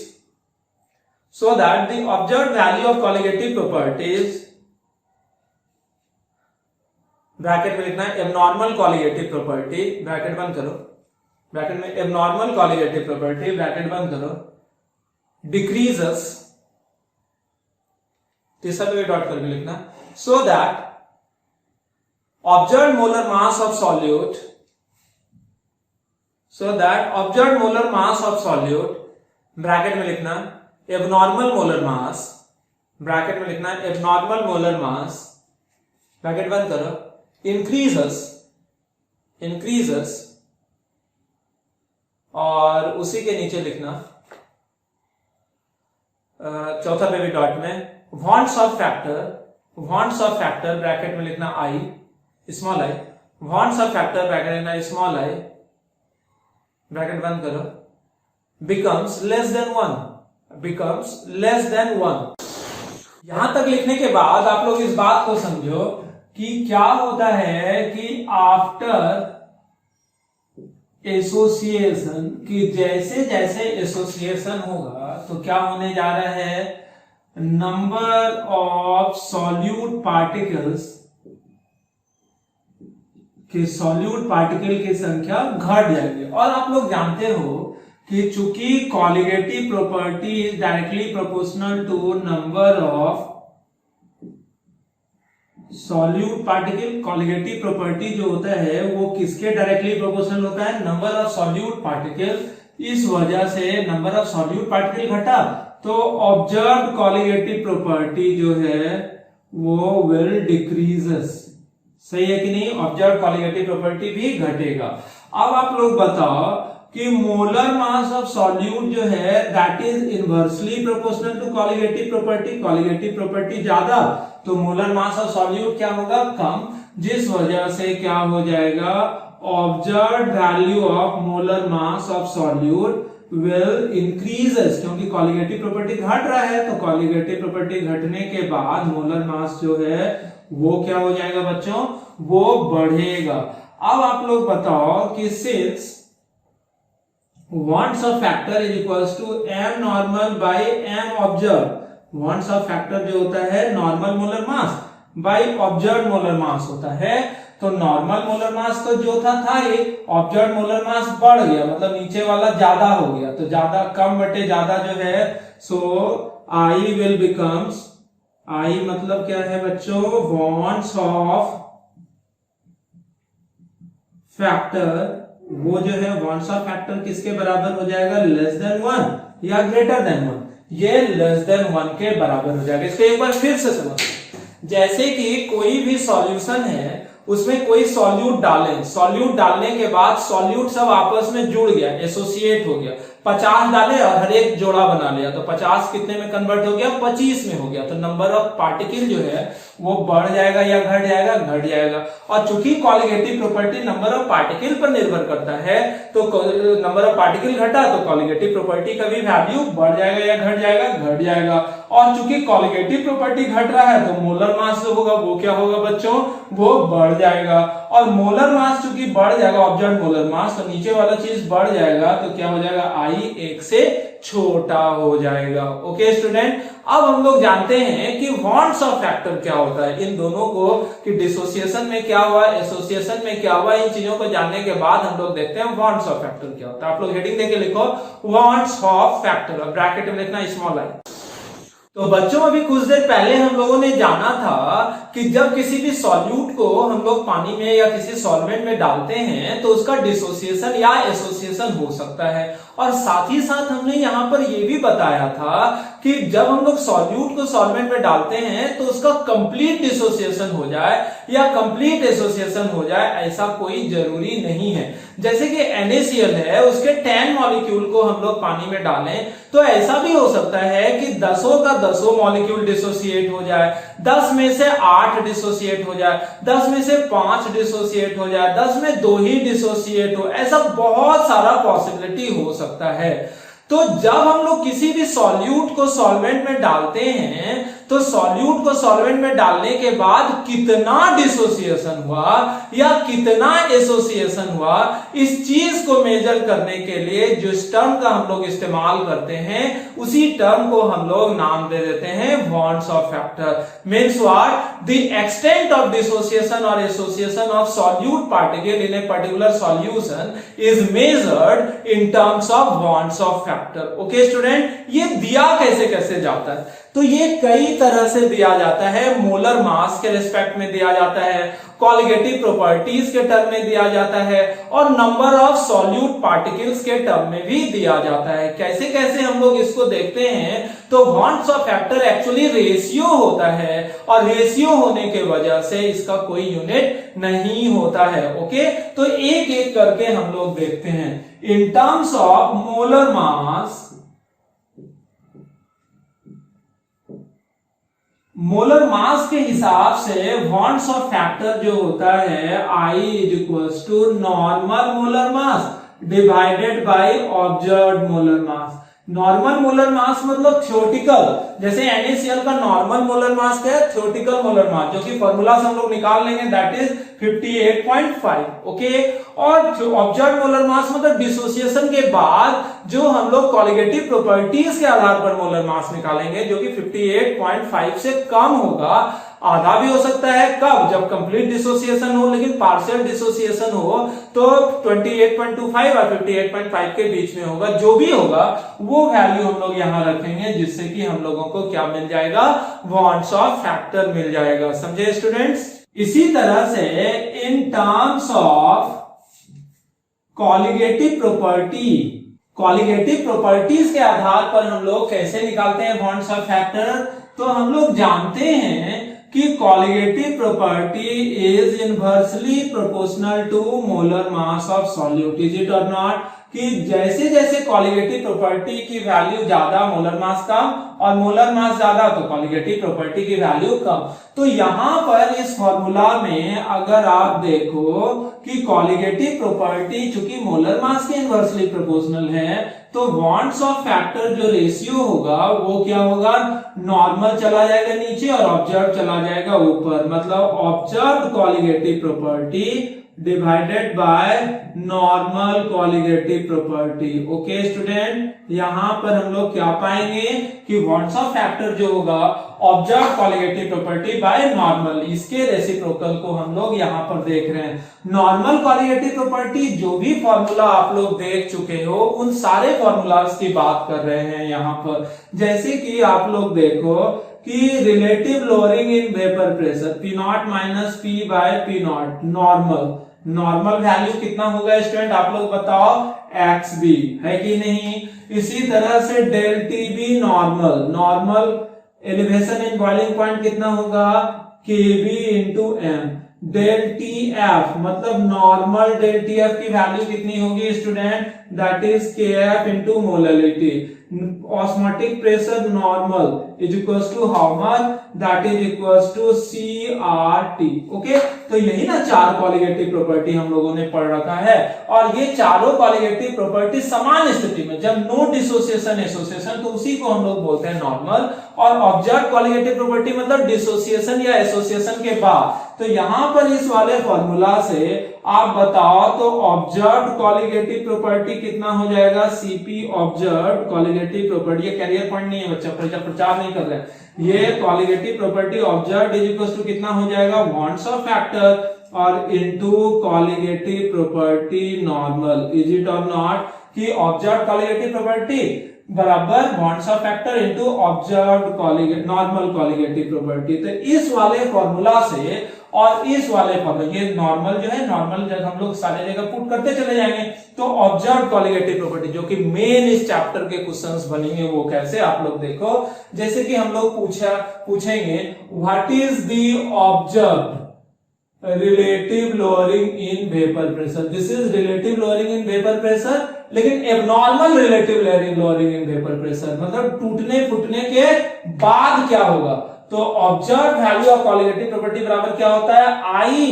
bracket में लिखना है abnormal colligative property, bracket बंद करो, ब्रैकेट में एबनॉर्मल कॉलिगेटिव प्रॉपर्टी, ब्रैकेट बंद करो, डिक्रीजेस, तीसरा पे डॉट करके लिखना, so that observed molar mass of solute, bracket में लिखना एबनॉर्मल मोलर मास, ब्रैकेट में लिखना एबनॉर्मल मोलर मास, ब्रैकेट बंद करो, increases और उसी के नीचे लिखना चौथा पे भी डॉट में वॉन्ट्स ऑफ फैक्टर, ब्रैकेट में लिखना I, small I, van't Hoff factor, bracket में लिखना स्मॉल आई, ब्रैकेट बंद करो, becomes less than 1. यहां तक लिखने के बाद आप लोग इस बात को समझो कि क्या होता है कि आफ्टर एसोसिएशन, कि जैसे जैसे एसोसिएशन होगा तो क्या होने जा रहा है, नंबर ऑफ सॉल्यूट पार्टिकल्स की संख्या घट जाएगी. और आप लोग जानते हो कि चूंकि colligative property is directly proportional to number of solute particle, colligative property जो होता है वो किसके डायरेक्टली प्रोपोर्शनल होता है, नंबर ऑफ सॉल्यूट पार्टिकल. इस वजह से नंबर ऑफ सॉल्यूट पार्टिकल घटा तो ऑब्जर्व्ड कॉलिगेटिव प्रॉपर्टी जो है वो विल डिक्रीजेस. सही है कि नहीं, ऑब्जर्व्ड कॉलिगेटिव प्रॉपर्टी भी घटेगा. अब आप लोग बताओ कि मोलर मास ऑफ सॉल्यूट जो है that is inversely proportional to colligative property. Colligative property ज्यादा तो मोलर मास ऑफ सॉल्यूट क्या होगा, कम, जिस वजह से क्या हो जाएगा, observed value of molar mass of solute will increases. क्योंकि कॉलिगेटिव प्रॉपर्टी घट रहा है तो कॉलिगेटिव प्रॉपर्टी घटने के बाद मोलर मास जो है वो क्या हो जाएगा बच्चों, वो बढ़ेगा. अब आप लोग बताओ कि since van't Hoff factor is equals to m normal by m observe, van't Hoff factor जो होता है normal molar mass by observe molar mass होता है. तो नॉर्मल मोलर मास तो जो था ये, ऑब्जर्व मोलर मास बढ़ गया, मतलब नीचे वाला ज्यादा हो गया, तो ज्यादा कम बटे ज्यादा जो है, सो I विल बिकम्स, I मतलब क्या है बच्चों, वॉन्ट्स ऑफ फैक्टर, वो जो है वॉन्ट्स ऑफ फैक्टर किसके बराबर हो जाएगा, लेस देन 1 या ग्रेटर देन 1. ये लेस देन 1 के बराबर हो जाएगा. इसको एक बार फिर से समझो. जैसे कि कोई भी सॉल्यूशन है उसमें कोई सॉल्यूट डालें, सॉल्यूट डालने के बाद सॉल्यूट सब आपस में जुड़ गया, एसोसिएट हो गया, 50 डाले और हर एक जोड़ा बना लिया तो 50 कितने में कन्वर्ट हो गया, 25 में हो गया. तो नंबर ऑफ पार्टिकल जो है वो बढ़ जाएगा या घट जाएगा, घट जाएगा. और चूंकि colligative property number of particle पर निर्भर करता है तो नंबर ऑफ पार्टिकल घटा तो कॉलिगेटिव प्रॉपर्टी का भी वैल्यू बढ़ जाएगा या घट जाएगा, घट जाएगा. और चूंकि कॉलिगेटिव प्रॉपर्टी घट रहा है तो मोलर मास जो होगा वो क्या होगा बच्चों, वो बढ़ जाएगा. और मोलर मास चूंकि बढ़ जाएगा, ऑब्जर्व्ड मोलर मास, तो नीचे वाला चीज बढ़ जाएगा तो क्या हो जाएगा, I 1 से छोटा हो जाएगा. ओके स्टूडेंट, अब हम लोग जानते हैं कि वॉन्ट्स ऑफ फैक्टर क्या होता है इन दोनों को, कि डिसोसिएशन में क्या हुआ, एसोसिएशन में क्या हुआ। इन चीजों को जानने के बाद हम लोग देखते हैं वॉन्ट्स ऑफ फैक्टर क्या होता है। आप लोग हेडिंग देके लिखो वॉन्ट्स ऑफ फैक्टर, और ब्रैकेट में लिखना स्मॉल आई। तो बच्चों अभी कुछ देर पहले हम लोगों ने जाना था कि जब किसी भी सॉल्यूट को हम लोग पानी में या किसी सॉल्वेंट में डालते हैं तो उसका डिसोसिएशन या एसोसिएशन हो सकता है। और साथ ही साथ हमने यहाँ पर यह भी बताया था कि जब हम लोग सॉल्यूट को सॉल्वेंट में डालते हैं तो उसका कंप्लीट डिसोसिएशन हो जाए या कंप्लीट एसोसिएशन हो जाए, ऐसा कोई जरूरी नहीं है। जैसे कि NaCl है, उसके 10 मॉलिक्यूल को हम लोग पानी में डालें तो ऐसा भी हो सकता है कि 10 का 10 मॉलिक्यूल डिसोसिएट हो जाए, 10 में से 8 डिसोसिएट हो जाए, 10 में से 5 डिसोसिएट हो जाए, 10 में 2 ही डिसोसिएट हो, ऐसा बहुत सारा पॉसिबिलिटी हो सकता है। तो जब हम लोग किसी भी सॉल्यूट को सॉल्वेंट में डालते हैं तो सॉल्यूट को सॉल्वेंट में डालने के बाद कितना डिसोसिएशन हुआ या कितना एसोसिएशन हुआ, इस चीज को मेजर करने के लिए जिस टर्म का हम लोग इस्तेमाल करते हैं उसी टर्म को हम लोग नाम दे देते हैं van't Hoff factor. Means what, the extent of dissociation और association of solute particle in a particular solution is measured in terms of van't Hoff factor. Okay student, ये दिया कैसे कैसे जाता है, तो ये कई तरह से दिया जाता है। मोलर मास के रिस्पेक्ट में दिया जाता है, कॉलिगेटिव प्रॉपर्टीज के टर्म में दिया जाता है, और नंबर ऑफ सॉल्यूट पार्टिकल्स के टर्म में भी दिया जाता है। कैसे कैसे हम लोग इसको देखते हैं, तो wants Hoff factor actually ratio होता है, और रेशियो होने के वजह से इसका कोई यूनिट नहीं होता है। ओके, तो एक एक करके हम लोग देखते हैं। इन terms of molar mass, molar mass के हिसाब से वॉन्ट्स ऑफ फैक्टर जो होता है I is equals to normal molar mass divided by observed molar mass. Normal molar mass मतलब थ्योरेटिकल, जैसे NaCl का नॉर्मल मोलर मास क्या है, थ्योरेटिकल मोलर मास, जो कि फॉर्मूला से हम लोग निकाल लेंगे, दैट इज 58.5। ओके, और ऑब्जर्व्ड मोलर मास मतलब डिसोसिएशन के बाद जो हम लोग कॉलिगेटिव प्रॉपर्टीज के आधार पर मोलर मास निकालेंगे, जो कि 58.5 से कम होगा। आधा भी हो सकता है, कब, जब कंप्लीट डिसोसिएशन हो, लेकिन पार्शियल डिसोसिएशन हो तो 28.25 और 58.5 के बीच में होगा। जो भी होगा वो वैल्यू हम लोग यहां रखेंगे, जिससे कि हम लोगों को क्या मिल जाएगा, वॉन्ट्स ऑफ फैक्टर मिल जाएगा। समझे स्टूडेंट्स? इसी तरह से इन terms of colligative property, colligative properties के आधार पर हम लोग कैसे निकालते हैं वॉन्ट्स ऑफ फैक्टर, तो हम लोग जानते हैं कि colligative property is inversely proportional to molar mass of solute. Is it or not, कि जैसे जैसे कॉलिगेटिव प्रॉपर्टी की वैल्यू ज्यादा, मोलर मास कम, और मोलर मास ज्यादा तो कॉलिगेटिव प्रॉपर्टी की वैल्यू कम। तो यहां पर इस फॉर्मूला में अगर आप देखो कि कॉलिगेटिव प्रॉपर्टी चूंकि मोलर मास के इनवर्सली प्रोपोर्शनल है, तो वॉन्ट्स ऑफ फैक्टर जो रेशियो होगा वो क्या होगा, नॉर्मल चला जाएगा नीचे और ऑब्जर्व चला जाएगा ऊपर, मतलब observe colligative property divided by normal colligative property. Okay student, यहां पर हम लोग क्या पाएंगे कि वॉन्ट्स ऑफ फैक्टर जो होगा observe colligative property by normal, इसके रेसिप्रोकल को हम लोग यहां पर देख रहे हैं। नॉर्मल कॉलिगेटिव प्रॉपर्टी जो भी फॉर्मूला आप लोग देख चुके हो उन सारे फॉर्मूलाज की बात कर रहे हैं यहां पर। जैसे कि आप लोग देखो कि relative lowering in vapour pressure P0 minus P by P0, normal, normal value कितना होगा स्टूडेंट, आप लोग बताओ, XB है कि नहीं। इसी तरह से del TB normal, normal elevation in boiling point कितना होगा, KB into M। Del TF मतलब नॉर्मल डेल TF की वैल्यू कितनी होगी student, that is KF into molality. Osmotic pressure normal is equals to how much, that is equals to CRT। Okay, तो यही ना चार कॉलिगेटिव प्रॉपर्टी हम लोगों ने पढ़ रखा है, और ये चारों कॉलिगेटिव प्रॉपर्टी समान स्थिति में जब नो डिसोसिएशन एसोसिएशन, तो उसी को हम लोग बोलते हैं नॉर्मल। और ऑब्जर्व कॉलिगेटिव प्रॉपर्टी मतलब डिसोसिएशन या एसोसिएशन के बाद। तो यहां पर इस वाले फॉर्मूला से आप बताओ तो ऑब्जर्व्ड कॉलिगेटिव प्रॉपर्टी कितना हो जाएगा, सीपी ऑब्जर्व्ड कॉलिगेटिव प्रॉपर्टी। ये कैरियर पॉइंट नहीं है बच्चा, प्रचार नहीं कर रहे हैं, ये colligative property observed is equal to कितना हो जाएगा, वॉन्ट्स ऑफ फैक्टर और into colligative property normal, is it or not, कि ऑब्जर्व्ड कॉलिगेटिव प्रॉपर्टी बराबर van't Hoff factor into observed colligative normal colligative property. तो इस वाले फॉर्मूला से और इस वाले फॉर्मूला, ये नॉर्मल जो है, नॉर्मल जब हम लोग सारे जगह पुट करते चले जाएंगे तो ऑब्जर्व्ड कॉलिगेटिव प्रॉपर्टी जो कि मेन इस चैप्टर के क्वेश्चंस बनेंगे, वो कैसे आप लोग देखो। जैसे कि हम लोग पूछेंगे what is the observed relative lowering in vapour pressure, this is relative lowering in vapour pressure, लेकिन abnormal relative lowering in vapour pressure मतलब टूटने फूटने के बाद क्या होगा। तो observe value of colligative property बराबर क्या होता है, आई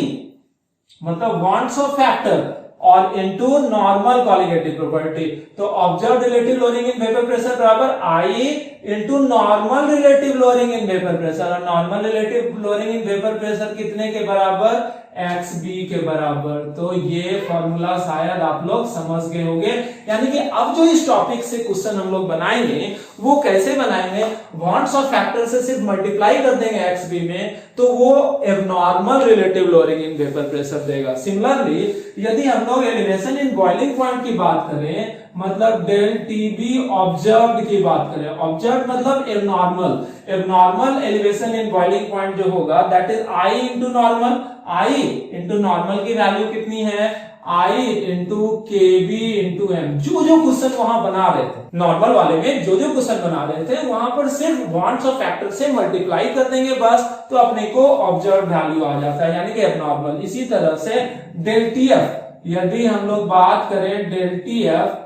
मतलब वॉन्ट्स ऑफ फैक्टर और इनटू नॉर्मल कॉलिगेटिव प्रॉपर्टी। तो observe relative lowering in vapour pressure बराबर I into normal relative lowering in vapour pressure, और normal relative lowering in vapour pressure कितने के बराबर, XB के बराबर। तो ये फॉर्मूला शायद आप लोग समझ गए होंगे। यानी कि अब जो इस टॉपिक से क्वेश्चन हम लोग बनाएंगे वो कैसे बनाएंगे, वॉन्ट्स ऑफ फैक्टर से सिर्फ मल्टीप्लाई कर देंगे XB में तो वो abnormal relative lowering in vapour pressure देगा। सिमिलरली यदि हम लोग एलिवेशन इन बॉइलिंग पॉइंट की बात करें, मतलब डेल टीबी ऑब्जर्व्ड की बात करें, ऑब्जर्व्ड मतलब abnormal, abnormal elevation in boiling point जो होगा that is I into normal, I into normal की वैल्यू कितनी है, आई इंटू केबी इंटू एम। जो क्वेश्चन वहां बना रहे थे नॉर्मल वाले में, जो क्वेश्चन बना रहे थे वहां पर सिर्फ वॉन्ट्स ऑफ फैक्टर से मल्टीप्लाई कर देंगे बस, तो अपने को ऑब्जर्व वैल्यू आ जाता है यानी कि एबनॉर्मल। इसी तरह से डेल टीएफ, यदि हम लोग बात करें डेल टीएफ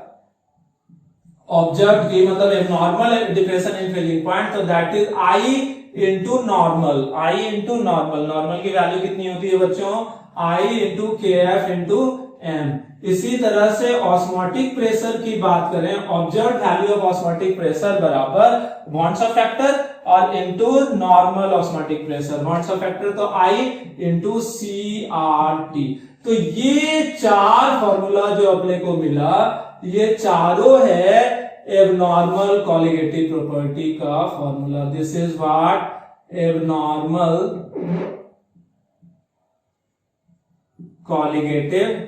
ऑब्जर्व की मतलब abnormal depression in freezing point, तो that is I into normal, I into normal, normal की वैल्यू कितनी होती है बच्चों, I into K F into M. इसी तरह से ऑस्मोटिक प्रेशर की बात करें, observe value of osmotic pressure बराबर वॉन्ट्स ऑफ फैक्टर और into normal osmotic pressure, van't Hoff factor तो I into C R T. तो ये चार फॉर्मूला जो अपने को मिला, ये चारों है एबनॉर्मल कॉलिगेटिव प्रॉपर्टी का formula. This is what abnormal colligative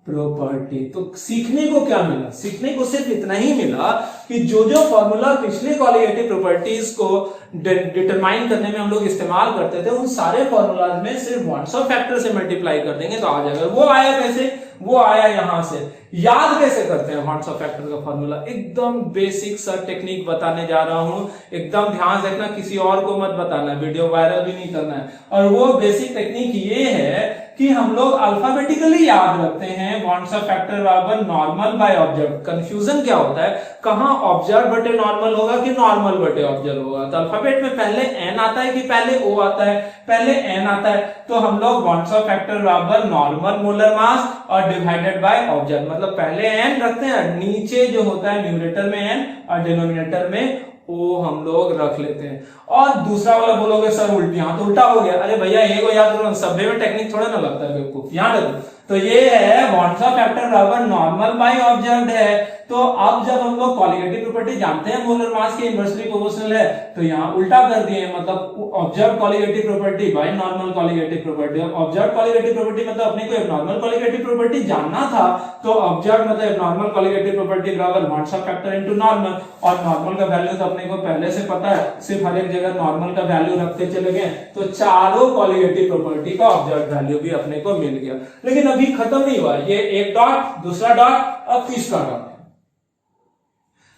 property. तो सीखने को क्या मिला, सीखने को सिर्फ इतना ही मिला कि जो फॉर्मूला पिछले कॉलिगेटिव प्रॉपर्टीज को डिटरमाइन करने में हम लोग इस्तेमाल करते थे, उन सारे फॉर्मूलाज में सिर्फ वॉन्ट्स ऑफ फैक्टर से मल्टीप्लाई कर देंगे तो आ जाएगा। वो आया कैसे, वो आया यहां से। याद कैसे करते हैं वॉन्ट्स ऑफ फैक्टर का फॉर्मूला, एकदम बेसिक सा टेक्निक बताने जा रहा हूं, एकदम ध्यान रखना, किसी और को मत बताना, वीडियो वायरल भी नहीं करना है। और वो बेसिक टेक्निक ये है कि हम लोग अल्फाबेटिकली याद रखते हैं वॉन्ट्स ऑफ फैक्टर बराबर नॉर्मल बाय ऑब्जर्व। कंफ्यूजन क्या होता है, कहां ऑब्जर्व बटे नॉर्मल होगा कि नॉर्मल बटे ऑब्जर्व होगा। तो अल्फाबेट में पहले एन आता है कि पहले ओ आता है, पहले एन आता है, तो हम लोग वॉन्ट्स ऑफ फैक्टर बराबर नॉर्मल मोलर मास और डिवाइडेड बाय ऑब्जर्व, मतलब पहले एन रखते हैं, नीचे जो होता है न्यूमरेटर में एन और डिनोमिनेटर में ओ हम लोग रख लेते हैं। और दूसरा वाला बोलोगे सर उल्टी, यहां तो उल्टा हो गया, अरे भैया ये को याद करो, सभ्य में टेक्निक थोड़ा ना लगता है बेवकूफ, याद रखो। तो ये है वॉन्ट्स ऑफ फैक्टर बराबर नॉर्मल बाय ऑब्जर्व्ड है। तो अब जब हम लोग कॉलिगेटिव प्रॉपर्टी जानते हैं मोलर मास के इनवर्सली प्रोपोर्शनल है, तो यहाँ उल्टा कर दिए, मतलब observe colligative property by normal colligative property. Observe colligative property मतलब अपने को एबनॉर्मल कॉलिगेटिव प्रॉपर्टी जानना था, तो ऑब्जर्व मतलब एबनॉर्मल कॉलिगेटिव प्रॉपर्टी बराबर van't Hoff factor into normal, और नॉर्मल का वैल्यू तो अपने को पहले से पता है, सिर्फ हर एक जगह नॉर्मल का वैल्यू रखते चले गए, तो चारों कॉलिगेटिव प्रॉपर्टी का ऑब्जर्व वैल्यू भी अपने को मिल गया। लेकिन अभी खत्म नहीं हुआ, ये एक डॉट, दूसरा डॉट, अब तीसरा डॉट,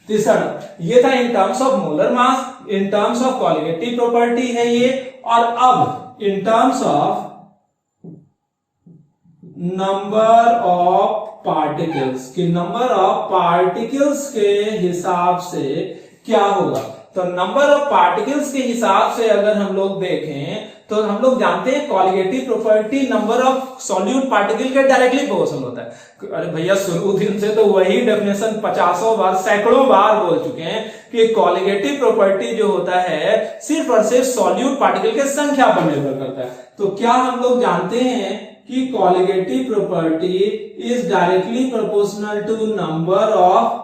तीसरा ये था इन terms of molar mass, in terms of colligative property है ये। और अब इन terms of number of particles, कि नंबर ऑफ पार्टिकल्स के हिसाब से क्या होगा। तो नंबर ऑफ पार्टिकल्स के हिसाब से अगर हम लोग देखें तो हम लोग जानते हैं colligative property number of solute particle के डायरेक्टली प्रोपोर्शनल होता है। अरे भैया शुरू दिन से तो वही डेफिनेशन 50 बार, सैकड़ों बार बोल चुके हैं कि कॉलिगेटिव प्रॉपर्टी जो होता है सिर्फ और सिर्फ सॉल्यूट पार्टिकल के संख्या पर निर्भर करता है। तो क्या हम लोग जानते हैं कि colligative property is directly proportional to number of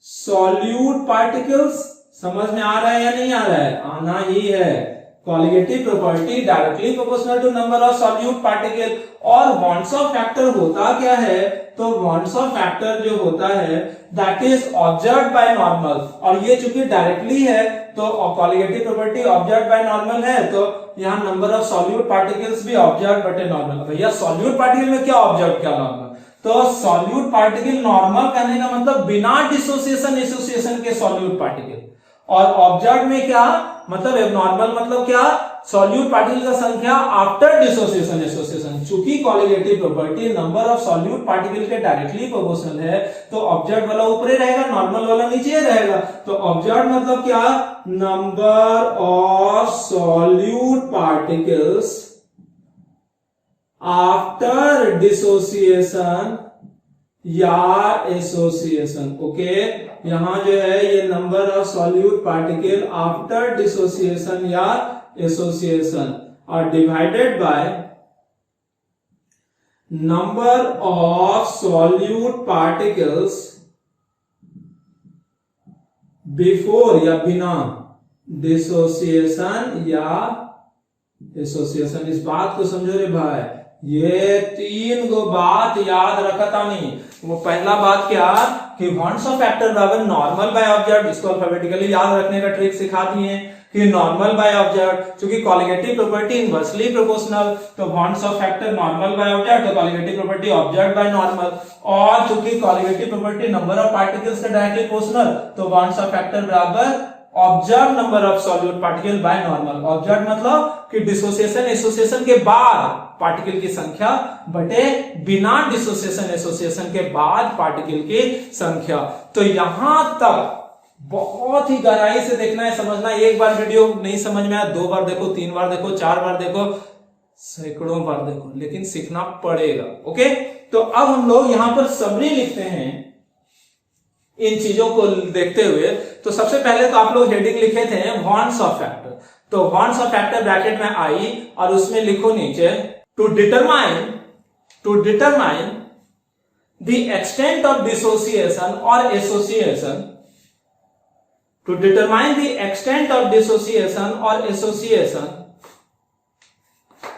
solute particles. समझ में आ रहा है या नहीं आ रहा है? आना ही है। Colligative property directly proportional to number of solute particle. और वॉन्ड्सॉफ फैक्टर होता क्या है? तो वॉन्ड्सॉफ फैक्टर जो होता है that is observed by normal, और ये चूंकि डायरेक्टली है तो colligative property observed by normal है, तो यहाँ नंबर ऑफ सॉल्यूट पार्टिकल्स भी ऑब्जर्व्ड बटे नॉर्मल। भैया सॉल्यूट पार्टिकल में क्या ऑब्जर्व क्या नॉर्मल? तो सॉल्यूट पार्टिकल नॉर्मल कहने का मतलब बिना डिसोसिएशन एसोसिएशन के सॉल्यूट पार्टिकल, और ऑब्जर्व में क्या मतलब एबनॉर्मल मतलब क्या? सॉल्यूट पार्टिकल का संख्या आफ्टर डिसोसिएशन एसोसिएशन। चूंकि colligative property number of solute particle के डायरेक्टली प्रोपोर्शनल है तो ऑब्जर्व वाला ऊपर रहेगा, नॉर्मल वाला नीचे रहेगा। तो ऑब्जर्व मतलब क्या? Number of solute particles after dissociation या एसोसिएशन। ओके, यहां जो है ये number of solute particle after dissociation या association are divided by number of solute particles before या बिना डिसोसिएशन या एसोसिएशन। इस बात को समझो रे भाई, ये 3 गो बात याद रखता नहीं। वो पहला बात क्या कि वॉन्ड्सॉफ फैक्टर बराबर नॉर्मल बाय ऑब्जर्व, इसको अल्फाबेटिकली याद रखने का ट्रिक सिखा दिए कि नॉर्मल बाय ऑब्जर्व। क्योंकि कॉलिगेटिव प्रॉपर्टी इनवर्सली प्रोपोर्शनल, तो वॉन्ड्सॉफ फैक्टर नॉर्मल बाय ऑब्जर्व, तो colligative property observe by normal. और चूंकि colligative property number of particles से डायरेक्टली प्रोपोर्शनल, तो वॉन्ड्सॉफ फैक्टर बराबर observe number of solute particle by normal. Observe मतलब कि डिसोसिएशन एसोसिएशन के बाद पार्टिकल की संख्या बटे बिना डिसोसिएशन एसोसिएशन के बाद पार्टिकल की संख्या। तो यहां तक बहुत ही गहराई से देखना है, समझना। एक बार वीडियो नहीं समझ में आया, 2 बार देखो, 3 बार देखो, 4 बार देखो, सैकड़ों बार देखो, लेकिन सीखना पड़ेगा। ओके, तो अब हम लोग यहां पर समरी लिखते हैं इन चीजों को देखते हुए। तो सबसे पहले तो आप लोग हेडिंग लिखे थे वॉन्ड्सऑफ फैक्टर, तो वॉन्ड्सऑफ फैक्टर ब्रैकेट में आई और उसमें लिखो नीचे to determine the extent of dissociation और association, to determine the extent of dissociation और association,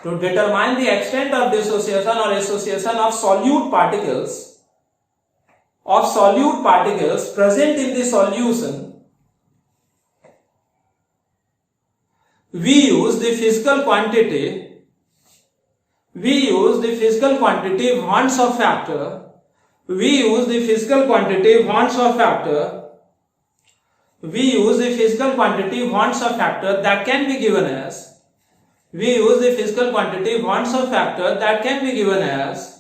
to determine the extent of dissociation और association of solute particles present in the solution, we use the physical quantity Wand's factor, we use the physical quantity Wand's factor that can be given as, we use the physical quantity Wand's factor that can be given as,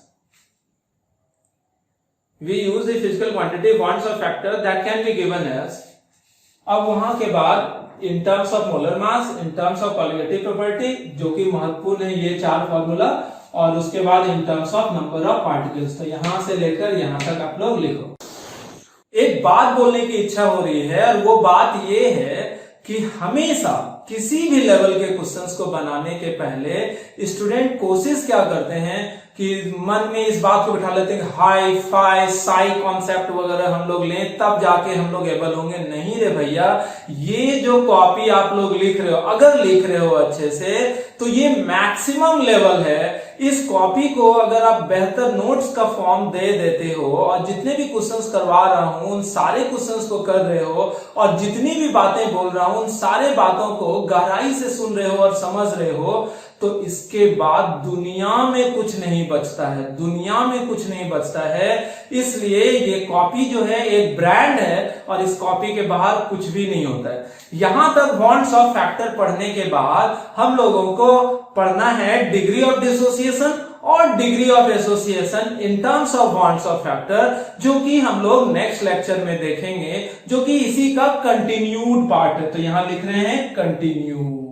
we use the physical quantity Wand's factor that can be given as। अब वहां के बाद in terms of molar mass, in terms of colligative property, जो कि महत्वपूर्ण है ये 4 formula, और उसके बाद in terms of number of particles। तो यहां से लेकर यहां तक आप लोग लिखो। एक बात बोलने की इच्छा हो रही है, और वो बात ये है कि हमेशा किसी भी लेवल के क्वेश्चंस को बनाने के पहले स्टूडेंट कोशिश क्या करते हैं कि मन में इस बात को बिठा लेते हैं हाई फाई साई कॉन्सेप्ट वगैरह हम लोग लें तब जाके हम लोग एबल होंगे। नहीं रे भैया, ये जो कॉपी आप लोग लिख रहे हो, अगर लिख रहे हो अच्छे से तो ये मैक्सिमम लेवल है। इस कॉपी को अगर आप बेहतर नोट्स का फॉर्म दे देते हो और जितने भी क्वेश्चंस करवा रहा हूं उन सारे क्वेश्चंस को कर रहे हो और जितनी भी बातें बोल रहा हूं उन सारे बातों को गहराई से सुन रहे हो और समझ रहे हो, तो इसके बाद दुनिया में कुछ नहीं बचता है, दुनिया में कुछ नहीं बचता है। इसलिए ये कॉपी जो है एक ब्रांड है और इस कॉपी के बाहर कुछ भी नहीं होता है। यहां तक वॉन्ड्सऑफ फैक्टर पढ़ने के बाद हम लोगों को पढ़ना है डिग्री ऑफ डिसोसिएशन और degree of association in terms of van't Hoff factor, जो कि हम लोग नेक्स्ट लेक्चर में देखेंगे, जो कि इसी का कंटिन्यूड पार्ट है। तो यहां लिख रहे हैं कंटिन्यू।